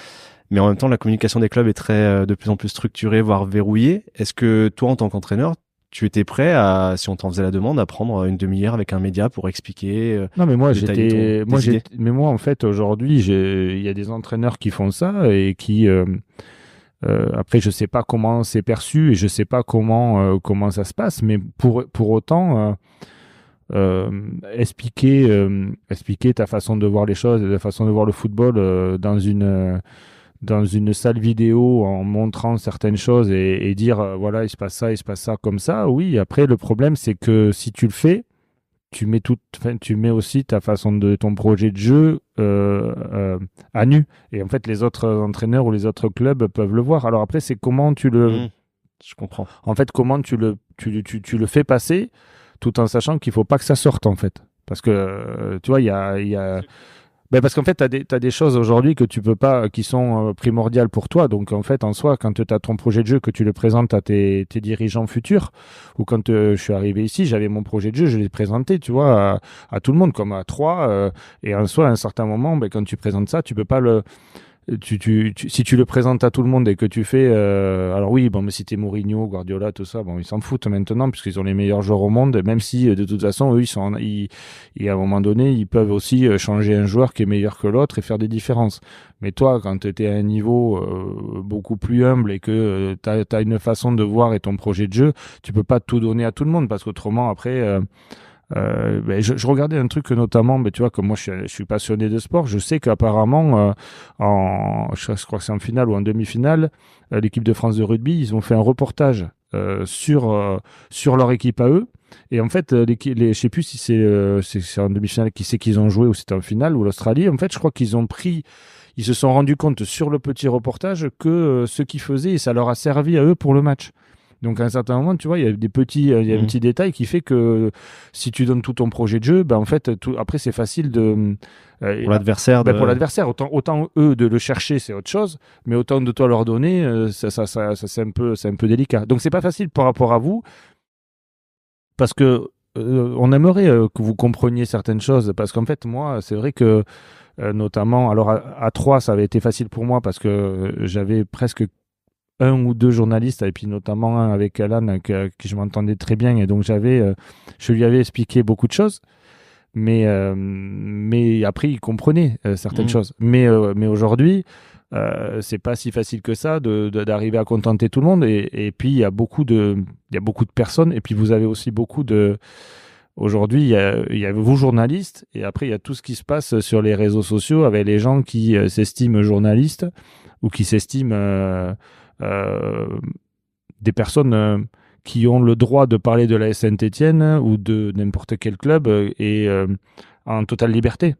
Mais en même temps, la communication des clubs est de plus en plus structurée, voire verrouillée. Est-ce que toi, en tant qu'entraîneur, tu étais prêt à, si on t'en faisait la demande, à prendre une demi-heure avec un média pour expliquer. Non, mais moi, détailler tes idées. mais moi, en fait, aujourd'hui, il y a des entraîneurs qui font ça et qui, après, je sais pas comment c'est perçu et je sais pas comment ça se passe, mais pour autant, expliquer ta façon de voir les choses et ta façon de voir le football dans une salle vidéo en montrant certaines choses et dire voilà, il se passe ça comme ça. Oui, après, le problème, c'est que si tu le fais, tu mets aussi ta façon de ton projet de jeu à nu. Et en fait, les autres entraîneurs ou les autres clubs peuvent le voir. Alors après, c'est comment tu le. Je comprends. En fait, comment tu le fais passer tout en sachant qu'il faut pas que ça sorte, en fait. Parce que, tu vois, il y a. Ben parce qu'en fait, tu as des choses aujourd'hui que tu peux pas, qui sont primordiales pour toi. Donc, en fait, en soi, quand tu as ton projet de jeu, que tu le présentes à tes dirigeants futurs, ou quand je suis arrivé ici, j'avais mon projet de jeu, je l'ai présenté, tu vois, à tout le monde, comme à trois. Et en soi, à un certain moment, ben, quand tu présentes ça, tu peux pas le. Si tu le présentes à tout le monde et que tu fais, alors oui, bon, mais si t'es Mourinho, Guardiola, tout ça, bon, ils s'en foutent maintenant puisqu'ils ont les meilleurs joueurs au monde, même si de toute façon, eux, à un moment donné, ils peuvent aussi changer un joueur qui est meilleur que l'autre et faire des différences. Mais toi, quand tu es à un niveau beaucoup plus humble et que tu as une façon de voir et ton projet de jeu, tu peux pas tout donner à tout le monde parce qu'autrement, après. Ben, je regardais un truc notamment, ben, tu vois, comme moi je suis passionné de sport, je sais qu'apparemment, je crois que c'est en finale ou en demi-finale, l'équipe de France de rugby, ils ont fait un reportage sur leur équipe à eux. Et en fait, je sais plus si c'est en demi-finale, qui c'est qu'ils ont joué ou c'était en finale ou l'Australie. En fait, je crois qu'ils se sont rendus compte sur le petit reportage que ce qu'ils faisaient, ça leur a servi à eux pour le match. Donc à un certain moment, tu vois, il y a un petit détail qui fait que si tu donnes tout ton projet de jeu, ben en fait, après c'est facile de pour l'adversaire. Pour l'adversaire, autant eux de le chercher, c'est autre chose, mais autant de toi leur donner, ça c'est un peu délicat. Donc c'est pas facile par rapport à vous, parce que on aimerait que vous compreniez certaines choses, parce qu'en fait moi, c'est vrai que notamment, alors à 3, ça avait été facile pour moi parce que j'avais presque un ou deux journalistes, et puis notamment un avec Alan, qui je m'entendais très bien, et donc je lui avais expliqué beaucoup de choses, mais après il comprenait certaines choses. Mais aujourd'hui, c'est pas si facile que ça d'arriver à contenter tout le monde, et puis il y a beaucoup de personnes, et puis vous avez aussi beaucoup de. Aujourd'hui, il y a vous journalistes, et après il y a tout ce qui se passe sur les réseaux sociaux avec les gens qui s'estiment journalistes ou qui s'estiment des personnes qui ont le droit de parler de la Saint-Étienne ou de n'importe quel club et en totale liberté.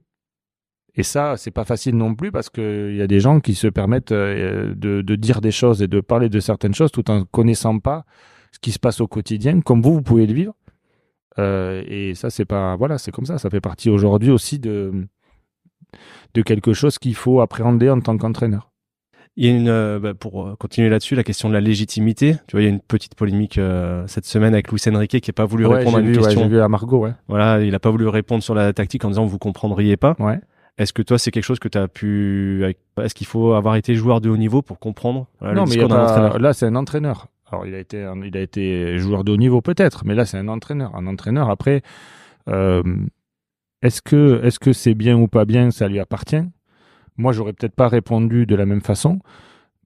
Et ça, c'est pas facile non plus parce qu'il y a des gens qui se permettent de dire des choses et de parler de certaines choses tout en connaissant pas ce qui se passe au quotidien, comme vous pouvez le vivre. Et ça, c'est pas, voilà, c'est comme ça. Ça fait partie aujourd'hui aussi de quelque chose qu'il faut appréhender en tant qu'entraîneur. Il y a pour continuer là-dessus, la question de la légitimité. Tu vois, il y a une petite polémique cette semaine avec Luis Enrique qui n'a pas voulu répondre à une question. J'ai vu à Margot, ouais. Voilà, il n'a pas voulu répondre sur la tactique en disant vous comprendriez pas. Ouais. Est-ce que toi, c'est quelque chose que tu as pu. Est-ce qu'il faut avoir été joueur de haut niveau pour comprendre non, mais là, c'est un entraîneur. Alors, il a été joueur de haut niveau peut-être, mais là, c'est un entraîneur. Un entraîneur, après, est-ce que c'est bien ou pas bien, ça lui appartient. Moi, j'aurais peut-être pas répondu de la même façon,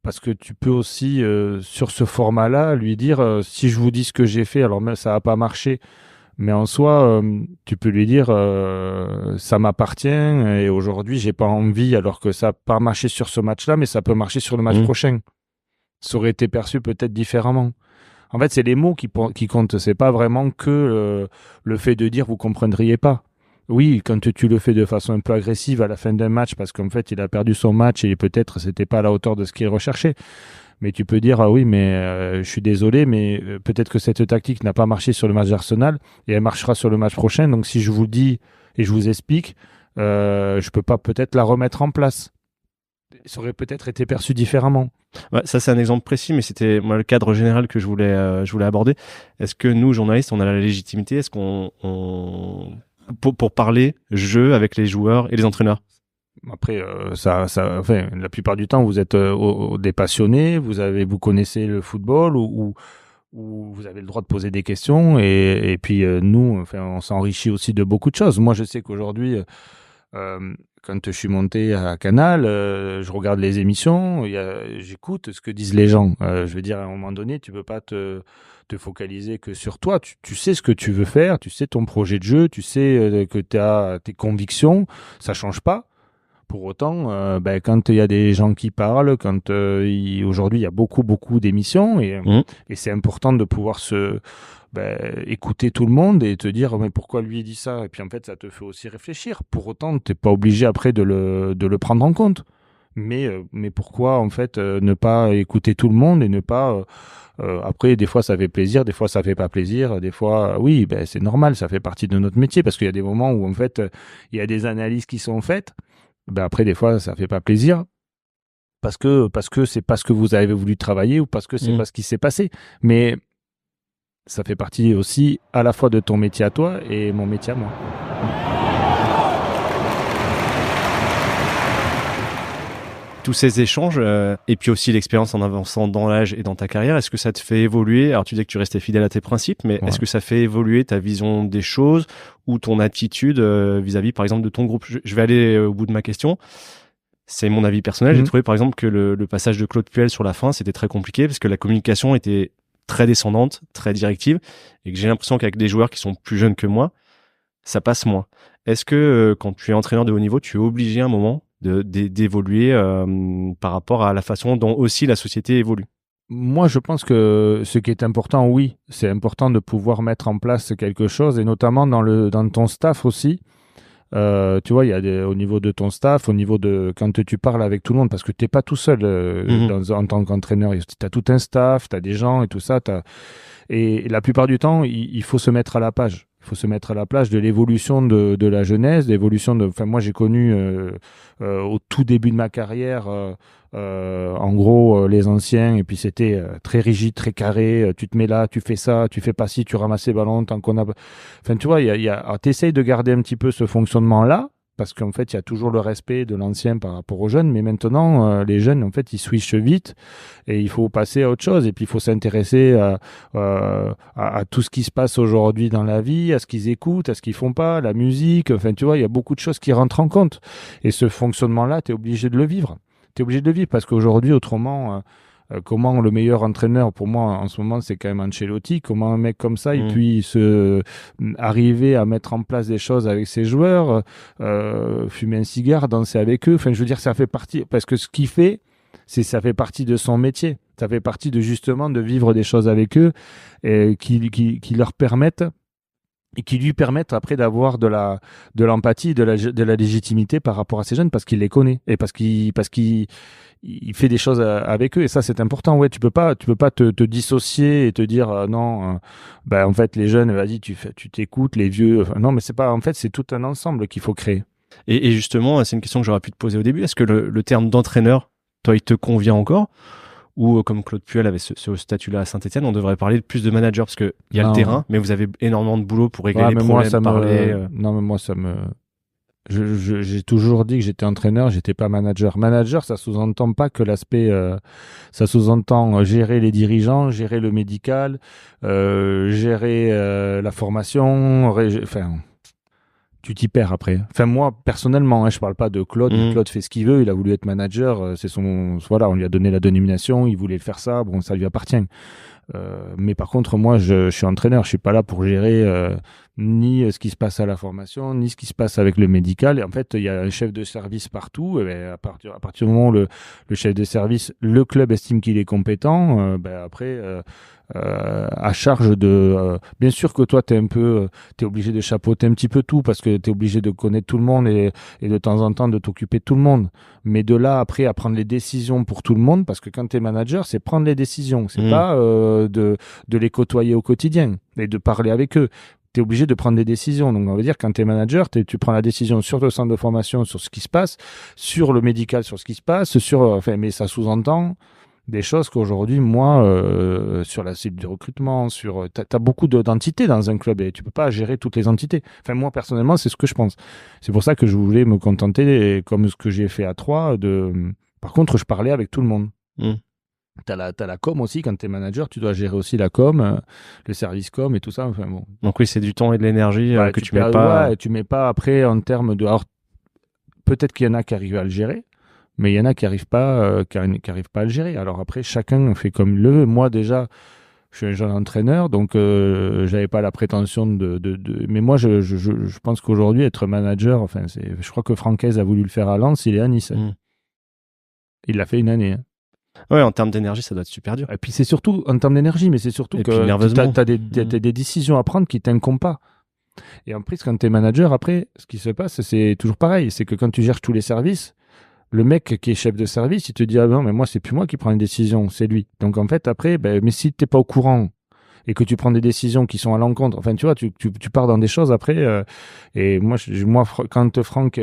parce que tu peux aussi, sur ce format-là, lui dire si je vous dis ce que j'ai fait, alors ça n'a pas marché, mais en soi, tu peux lui dire ça m'appartient et aujourd'hui, j'ai pas envie, alors que ça n'a pas marché sur ce match-là, mais ça peut marcher sur le match prochain. Ça aurait été perçu peut-être différemment. En fait, c'est les mots qui comptent, c'est pas vraiment que le fait de dire vous comprendriez pas. Oui, quand tu le fais de façon un peu agressive à la fin d'un match, parce qu'en fait, il a perdu son match et peut-être c'était pas à la hauteur de ce qu'il recherchait. Mais tu peux dire, ah oui, mais je suis désolé, mais peut-être que cette tactique n'a pas marché sur le match d'Arsenal et elle marchera sur le match prochain. Donc si je vous le dis et je vous explique, je peux pas peut-être la remettre en place. Ça aurait peut-être été perçu différemment. Ouais, ça, c'est un exemple précis, mais c'était moi le cadre général que je voulais aborder. Est-ce que nous, journalistes, on a la légitimité? Est-ce qu'on pour parler jeu avec les joueurs et les entraîneurs? Après, la plupart du temps, vous êtes des passionnés, vous connaissez le football ou où vous avez le droit de poser des questions et puis nous, enfin, on s'enrichit aussi de beaucoup de choses. Moi, je sais qu'aujourd'hui, quand je suis monté à Canal, je regarde les émissions, j'écoute ce que disent les gens. Je veux dire, à un moment donné, tu peux pas te focaliser que sur toi. Tu sais ce que tu veux faire, tu sais ton projet de jeu, tu sais que tu as tes convictions, ça change pas. Pour autant, quand il y a des gens qui parlent, aujourd'hui il y a beaucoup d'émissions et c'est important de pouvoir écouter tout le monde et te dire mais pourquoi lui il dit ça et puis en fait ça te fait aussi réfléchir. Pour autant, t'es pas obligé après de le prendre en compte. Mais pourquoi en fait ne pas écouter tout le monde et ne pas après des fois ça fait plaisir, des fois ça fait pas plaisir, des fois oui c'est normal, ça fait partie de notre métier parce qu'il y a des moments où en fait il y a des analyses qui sont faites. Après, des fois, ça fait pas plaisir parce que c'est pas ce que vous avez voulu travailler ou parce que c'est pas ce qui s'est passé. Mais ça fait partie aussi à la fois de ton métier à toi et mon métier à moi. Tous ces échanges et puis aussi l'expérience en avançant dans l'âge et dans ta carrière, est-ce que ça te fait évoluer? Alors tu dis que tu restais fidèle à tes principes, mais est-ce que ça fait évoluer ta vision des choses ou ton attitude vis-à-vis par exemple de ton groupe? Je vais aller au bout de ma question. C'est mon avis personnel. J'ai trouvé par exemple que le passage de Claude Puel sur la fin, c'était très compliqué parce que la communication était très descendante, très directive et que j'ai l'impression qu'avec des joueurs qui sont plus jeunes que moi, ça passe moins. Est-ce que quand tu es entraîneur de haut niveau, tu es obligé à un moment d'évoluer par rapport à la façon dont aussi la société évolue? Moi, je pense que ce qui est important, oui, c'est important de pouvoir mettre en place quelque chose, et notamment dans ton staff aussi. Tu vois, il y a au niveau de ton staff, au niveau de quand tu parles avec tout le monde, parce que tu n'es pas tout seul en tant qu'entraîneur. Tu as tout un staff, tu as des gens et tout ça. Et la plupart du temps, il faut se mettre à la page. Il faut se mettre à la place de l'évolution de la jeunesse, Enfin, moi, j'ai connu au tout début de ma carrière, en gros, les anciens, et puis c'était très rigide, très carré. Tu te mets là, tu fais ça, tu fais pas ci, tu ramasses les ballons tant qu'on a. Enfin, tu vois, t'essayes de garder un petit peu ce fonctionnement-là. Parce qu'en fait, il y a toujours le respect de l'ancien par rapport aux jeunes, mais maintenant, les jeunes, en fait, ils switchent vite et il faut passer à autre chose. Et puis, il faut s'intéresser à tout ce qui se passe aujourd'hui dans la vie, à ce qu'ils écoutent, à ce qu'ils font pas, la musique. Enfin, tu vois, il y a beaucoup de choses qui rentrent en compte. Et ce fonctionnement-là, tu es obligé de le vivre. Tu es obligé de le vivre parce qu'aujourd'hui, autrement... comment le meilleur entraîneur pour moi en ce moment c'est quand même Ancelotti, comment un mec comme ça il puisse arriver à mettre en place des choses avec ses joueurs, fumer un cigare, danser avec eux, enfin je veux dire ça fait partie, parce que ce qu'il fait ça fait partie de son métier, ça fait partie de justement de vivre des choses avec eux et qui leur permettent et qui lui permettent après d'avoir de l'empathie, de la légitimité par rapport à ces jeunes parce qu'il les connaît et parce qu'il fait des choses avec eux et ça c'est important. Ouais, tu peux pas te dissocier et te dire non, en fait les jeunes, vas-y tu t'écoutes, les vieux, non mais c'est pas, en fait c'est tout un ensemble qu'il faut créer. Et justement, c'est une question que j'aurais pu te poser au début. Est-ce que le terme d'entraîneur, toi, il te convient encore? Ou comme Claude Puel avait ce statut-là à Saint-Etienne, on devrait parler plus de manager parce qu'il y a le terrain, mais vous avez énormément de boulot pour régler les problèmes, Non, mais moi, ça me... J'ai toujours dit que j'étais entraîneur, j'étais pas manager. Manager, ça sous-entend pas que l'aspect... ça sous-entend gérer les dirigeants, gérer le médical, gérer la formation, enfin... Tu t'y perds après. Enfin, moi, personnellement, je parle pas de Claude. Claude fait ce qu'il veut. Il a voulu être manager. Voilà, on lui a donné la dénomination. Il voulait faire ça. Bon, ça lui appartient. Mais par contre, moi, je suis entraîneur. Je suis pas là pour gérer ni ce qui se passe à la formation, ni ce qui se passe avec le médical. Et en fait, il y a un chef de service partout. Et à partir du moment où le chef de service, le club estime qu'il est compétent, après, à charge de... bien sûr que toi, t'es obligé de chapeauter un petit peu tout parce que t'es obligé de connaître tout le monde et de temps en temps de t'occuper de tout le monde. Mais de là, après, à prendre les décisions pour tout le monde, parce que quand t'es manager, c'est prendre les décisions. C'est pas de les côtoyer au quotidien et de parler avec eux. Tu es obligé de prendre des décisions. Donc, on va dire, quand tu es manager, tu prends la décision sur le centre de formation, sur ce qui se passe, sur le médical, sur ce qui se passe, mais ça sous-entend des choses qu'aujourd'hui, moi, sur la cible du recrutement, t'as beaucoup d'entités dans un club et tu peux pas gérer toutes les entités. Enfin, moi, personnellement, c'est ce que je pense. C'est pour ça que je voulais me contenter, comme ce que j'ai fait à Troyes, par contre, je parlais avec tout le monde. T'as la com aussi, quand t'es manager, tu dois gérer aussi la com, le service com et tout ça. Enfin, bon. Donc oui, c'est du temps et de l'énergie Ouais, que tu mets pas. ouais, tu mets pas après en termes de. Alors, peut-être qu'il y en a qui arrivent à le gérer, mais il y en a qui arrivent pas, qui arrivent pas à le gérer. Alors après, chacun fait comme il le veut. Moi, déjà, je suis un jeune entraîneur, donc j'avais pas la prétention Mais moi, je pense qu'aujourd'hui, être manager, enfin, je crois que Francaise a voulu le faire à Lens, il est à Nice. Il l'a fait une année. Ouais, en termes d'énergie, ça doit être super dur. Et puis c'est surtout, en termes d'énergie, mais c'est surtout Et puis que nerveusement. tu as des décisions à prendre qui t'incombent pas. Et en plus, quand tu es manager, après, ce qui se passe, c'est toujours pareil. C'est que quand tu gères tous les services, le mec qui est chef de service, il te dit, ah non, mais moi, c'est plus moi qui prends une décision, c'est lui. Donc en fait, après, mais si t'es pas au courant et que tu prends des décisions qui sont à l'encontre, enfin, tu vois, tu pars dans des choses après. Et moi, quand Franck,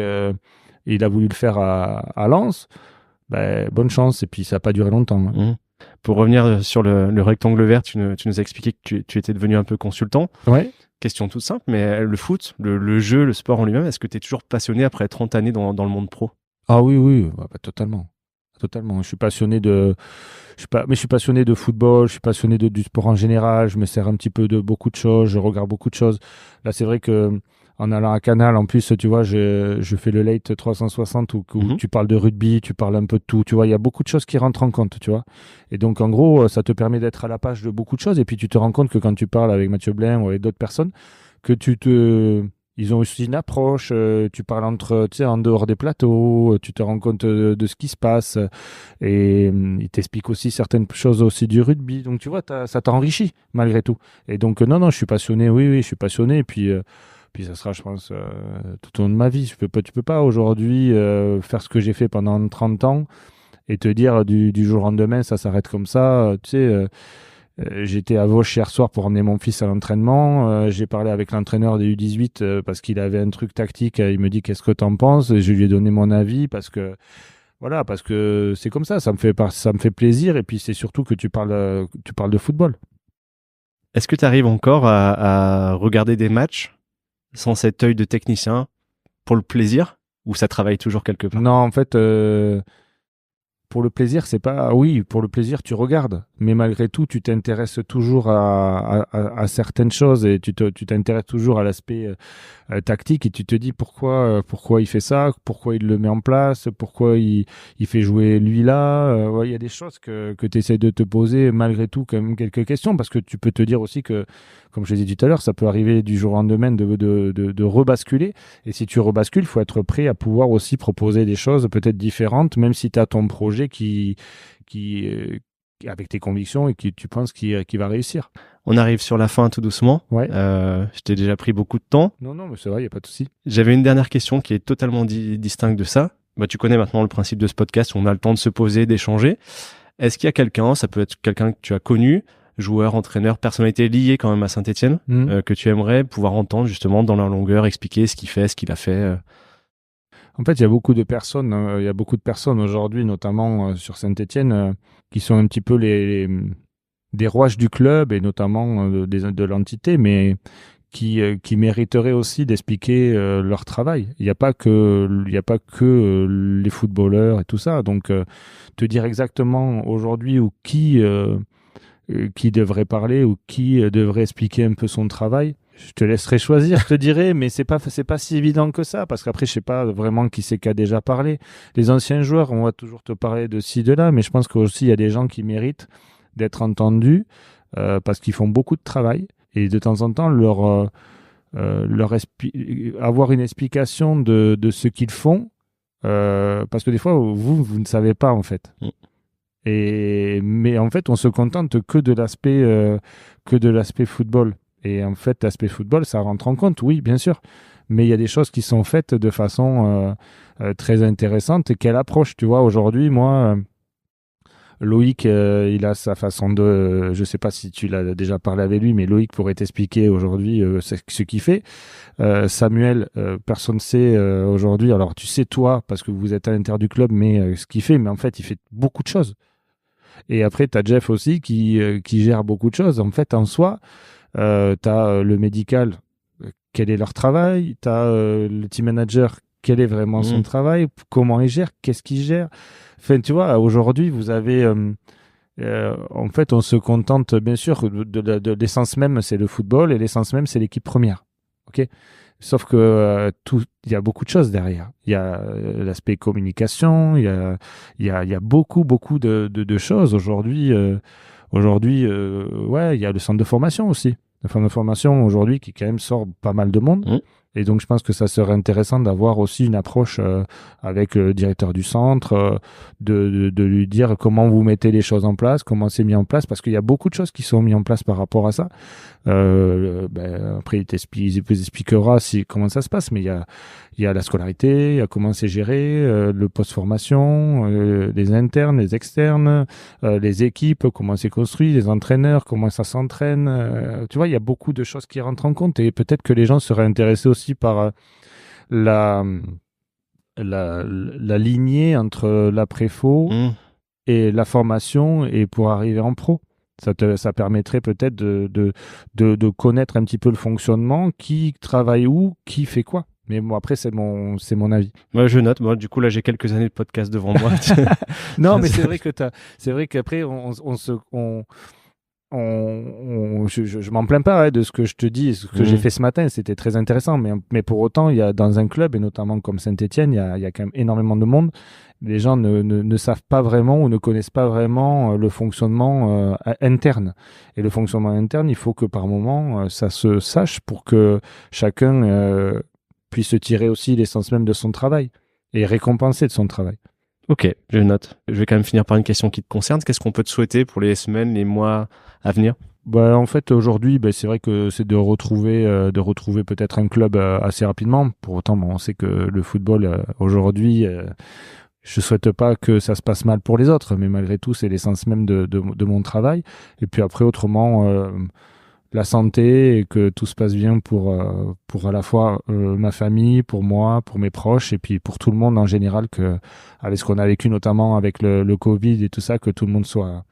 il a voulu le faire à Lens, bonne chance. Et puis, ça n'a pas duré longtemps. Hein. Pour revenir sur le rectangle vert, tu nous as expliqué que tu étais devenu un peu consultant. Ouais. Question toute simple, mais le foot, le jeu, le sport en lui-même, est-ce que tu es toujours passionné après 30 années dans le monde pro? Ah oui, totalement. Totalement. Je suis passionné je suis passionné de football, je suis passionné du sport en général, je me sers un petit peu de beaucoup de choses, je regarde beaucoup de choses. Là, c'est vrai que en allant à Canal, en plus, tu vois, je fais le late 360 où tu parles de rugby, tu parles un peu de tout, tu vois, il y a beaucoup de choses qui rentrent en compte, tu vois. Et donc, en gros, ça te permet d'être à la page de beaucoup de choses et puis tu te rends compte que quand tu parles avec Mathieu Blain ou avec d'autres personnes, que ils ont aussi une approche, tu parles en dehors des plateaux, tu te rends compte de ce qui se passe et ils t'expliquent aussi certaines choses aussi du rugby. Donc tu vois, ça t'enrichit malgré tout. Et donc non, je suis passionné, oui, je suis passionné. Et puis ça sera, je pense, tout au long de ma vie. Tu peux pas aujourd'hui faire ce que j'ai fait pendant 30 ans et te dire du jour au lendemain, ça s'arrête comme ça. Tu sais, j'étais à Vosges hier soir pour emmener mon fils à l'entraînement. J'ai parlé avec l'entraîneur des U18 parce qu'il avait un truc tactique. Il me dit qu'est-ce que t'en penses? Et je lui ai donné mon avis parce que c'est comme ça. Ça me fait plaisir. Et puis c'est surtout que tu parles de football. Est-ce que tu arrives encore à regarder des matchs sans cet œil de technicien pour le plaisir ou ça travaille toujours quelque part? Non, en fait. Pour le plaisir, c'est pas. Oui, pour le plaisir, tu regardes. Mais malgré tout, tu t'intéresses toujours à certaines choses et tu t'intéresses toujours à l'aspect tactique et tu te dis pourquoi il fait ça, pourquoi il le met en place, pourquoi il fait jouer lui là. Ouais, il y a des choses que tu essaies de te poser malgré tout, quand même quelques questions parce que tu peux te dire aussi que, comme je l'ai dit tout à l'heure, ça peut arriver du jour au lendemain de rebasculer. Et si tu rebascules, il faut être prêt à pouvoir aussi proposer des choses peut-être différentes, même si tu as ton projet qui avec tes convictions et qui tu penses qui va réussir. On arrive sur la fin tout doucement. Ouais. Je t'ai déjà pris beaucoup de temps. Non, mais c'est vrai, il n'y a pas de souci. J'avais une dernière question qui est totalement distincte de ça. Bah, tu connais maintenant le principe de ce podcast où on a le temps de se poser, d'échanger. Est-ce qu'il y a quelqu'un, ça peut être quelqu'un que tu as connu, joueur, entraîneur, personnalité liée quand même à Saint-Etienne, que tu aimerais pouvoir entendre justement dans leur longueur, expliquer ce qu'il fait, ce qu'il a fait En fait, il y a beaucoup de personnes aujourd'hui, notamment sur Saint-Etienne, qui sont un petit peu des rouages du club et notamment de l'entité, mais qui mériteraient aussi d'expliquer leur travail. Il n'y a pas que les footballeurs et tout ça. Donc, te dire exactement aujourd'hui qui devrait parler ou qui devrait expliquer un peu son travail. Je te laisserai choisir, je te dirai, mais c'est pas si évident que ça, parce qu'après, je sais pas vraiment qui c'est qui a déjà parlé. Les anciens joueurs, on va toujours te parler de ci, de là, mais je pense qu'aussi, il y a des gens qui méritent d'être entendus, parce qu'ils font beaucoup de travail, et de temps en temps, avoir une explication de ce qu'ils font, parce que des fois, vous ne savez pas, en fait. Mais en fait, on se contente que de l'aspect football. Et en fait, l'aspect football, ça rentre en compte, oui, bien sûr. Mais il y a des choses qui sont faites de façon très intéressante. Et quelle approche, tu vois, aujourd'hui, moi, Loïc, il a sa façon de... je ne sais pas si tu l'as déjà parlé avec lui, mais Loïc pourrait t'expliquer aujourd'hui ce qu'il fait. Samuel, personne ne sait aujourd'hui. Alors, tu sais, toi, parce que vous êtes à l'intérieur du club, mais ce qu'il fait, mais en fait, il fait beaucoup de choses. Et après, tu as Jeff aussi qui gère beaucoup de choses. En fait, en soi, tu as le médical, quel est leur travail, tu as le team manager, quel est vraiment son travail, comment il gère, qu'est-ce qu'il gère. Enfin, tu vois, aujourd'hui, vous avez en fait, on se contente, bien sûr, de l'essence même, c'est le football, et l'essence même, c'est l'équipe première. Ok. Sauf que il y a beaucoup de choses derrière. Il y a l'aspect communication, il y a beaucoup de choses aujourd'hui. Ouais, il y a le centre de formation aussi. Le centre de formation aujourd'hui qui quand même sort pas mal de monde. Et donc, je pense que ça serait intéressant d'avoir aussi une approche avec le directeur du centre, de lui dire comment vous mettez les choses en place, comment c'est mis en place, parce qu'il y a beaucoup de choses qui sont mises en place par rapport à ça. Après, il vous expliquera comment ça se passe, mais il y a la scolarité, il y a comment c'est géré, le post-formation, les internes, les externes, les équipes, comment c'est construit, les entraîneurs, comment ça s'entraîne. Tu vois, il y a beaucoup de choses qui rentrent en compte et peut-être que les gens seraient intéressés aussi par la lignée entre l'après-faux et la formation et pour arriver en pro. Ça permettrait peut-être de connaître un petit peu le fonctionnement, qui travaille où, qui fait quoi. Mais bon, après, c'est mon avis. Moi, je note. Moi, du coup, là, j'ai quelques années de podcast devant moi. Non, mais c'est vrai qu'après, je m'en plains pas de ce que je te dis, ce que j'ai fait ce matin, c'était très intéressant. Mais pour autant, il y a dans un club, et notamment comme Saint-Étienne, il y a quand même énormément de monde. Les gens ne savent pas vraiment ou ne connaissent pas vraiment le fonctionnement interne. Et le fonctionnement interne, il faut que par moment, ça se sache pour que chacun puisse tirer aussi l'essence même de son travail et récompenser de son travail. Ok, je note. Je vais quand même finir par une question qui te concerne. Qu'est-ce qu'on peut te souhaiter pour les semaines, les mois à venir ? En fait, aujourd'hui, c'est vrai que c'est de retrouver peut-être un club assez rapidement. Pour autant, on sait que le football, aujourd'hui, je souhaite pas que ça se passe mal pour les autres, mais malgré tout, c'est l'essence même de mon travail. Et puis après, autrement, la santé et que tout se passe bien pour à la fois ma famille, pour moi, pour mes proches et puis pour tout le monde en général, avec ce qu'on a vécu notamment avec le Covid et tout ça, que tout le monde soit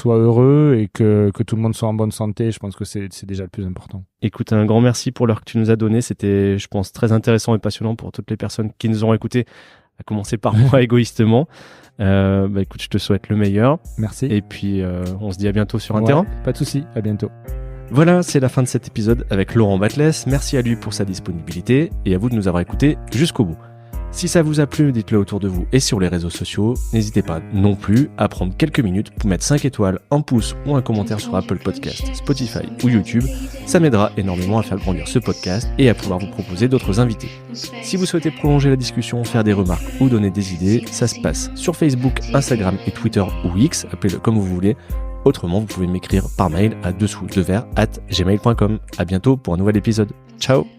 heureux et que tout le monde soit en bonne santé. Je pense que c'est déjà le plus important. Écoute, un grand merci pour l'heure que tu nous as donnée. C'était, je pense, très intéressant et passionnant pour toutes les personnes qui nous ont écoutés, à commencer par moi égoïstement. Écoute, je te souhaite le meilleur. Merci. Et puis, on se dit à bientôt sur un terrain. Pas de souci, à bientôt. Voilà, c'est la fin de cet épisode avec Laurent Batles. Merci à lui pour sa disponibilité et à vous de nous avoir écoutés jusqu'au bout. Si ça vous a plu, dites-le autour de vous et sur les réseaux sociaux. N'hésitez pas non plus à prendre quelques minutes pour mettre 5 étoiles, un pouce ou un commentaire sur Apple Podcast, Spotify ou YouTube. Ça m'aidera énormément à faire grandir ce podcast et à pouvoir vous proposer d'autres invités. Si vous souhaitez prolonger la discussion, faire des remarques ou donner des idées, ça se passe sur Facebook, Instagram et Twitter ou X, appelez-le comme vous voulez. Autrement, vous pouvez m'écrire par mail à dessous-de-verre@gmail.com. À bientôt pour un nouvel épisode. Ciao!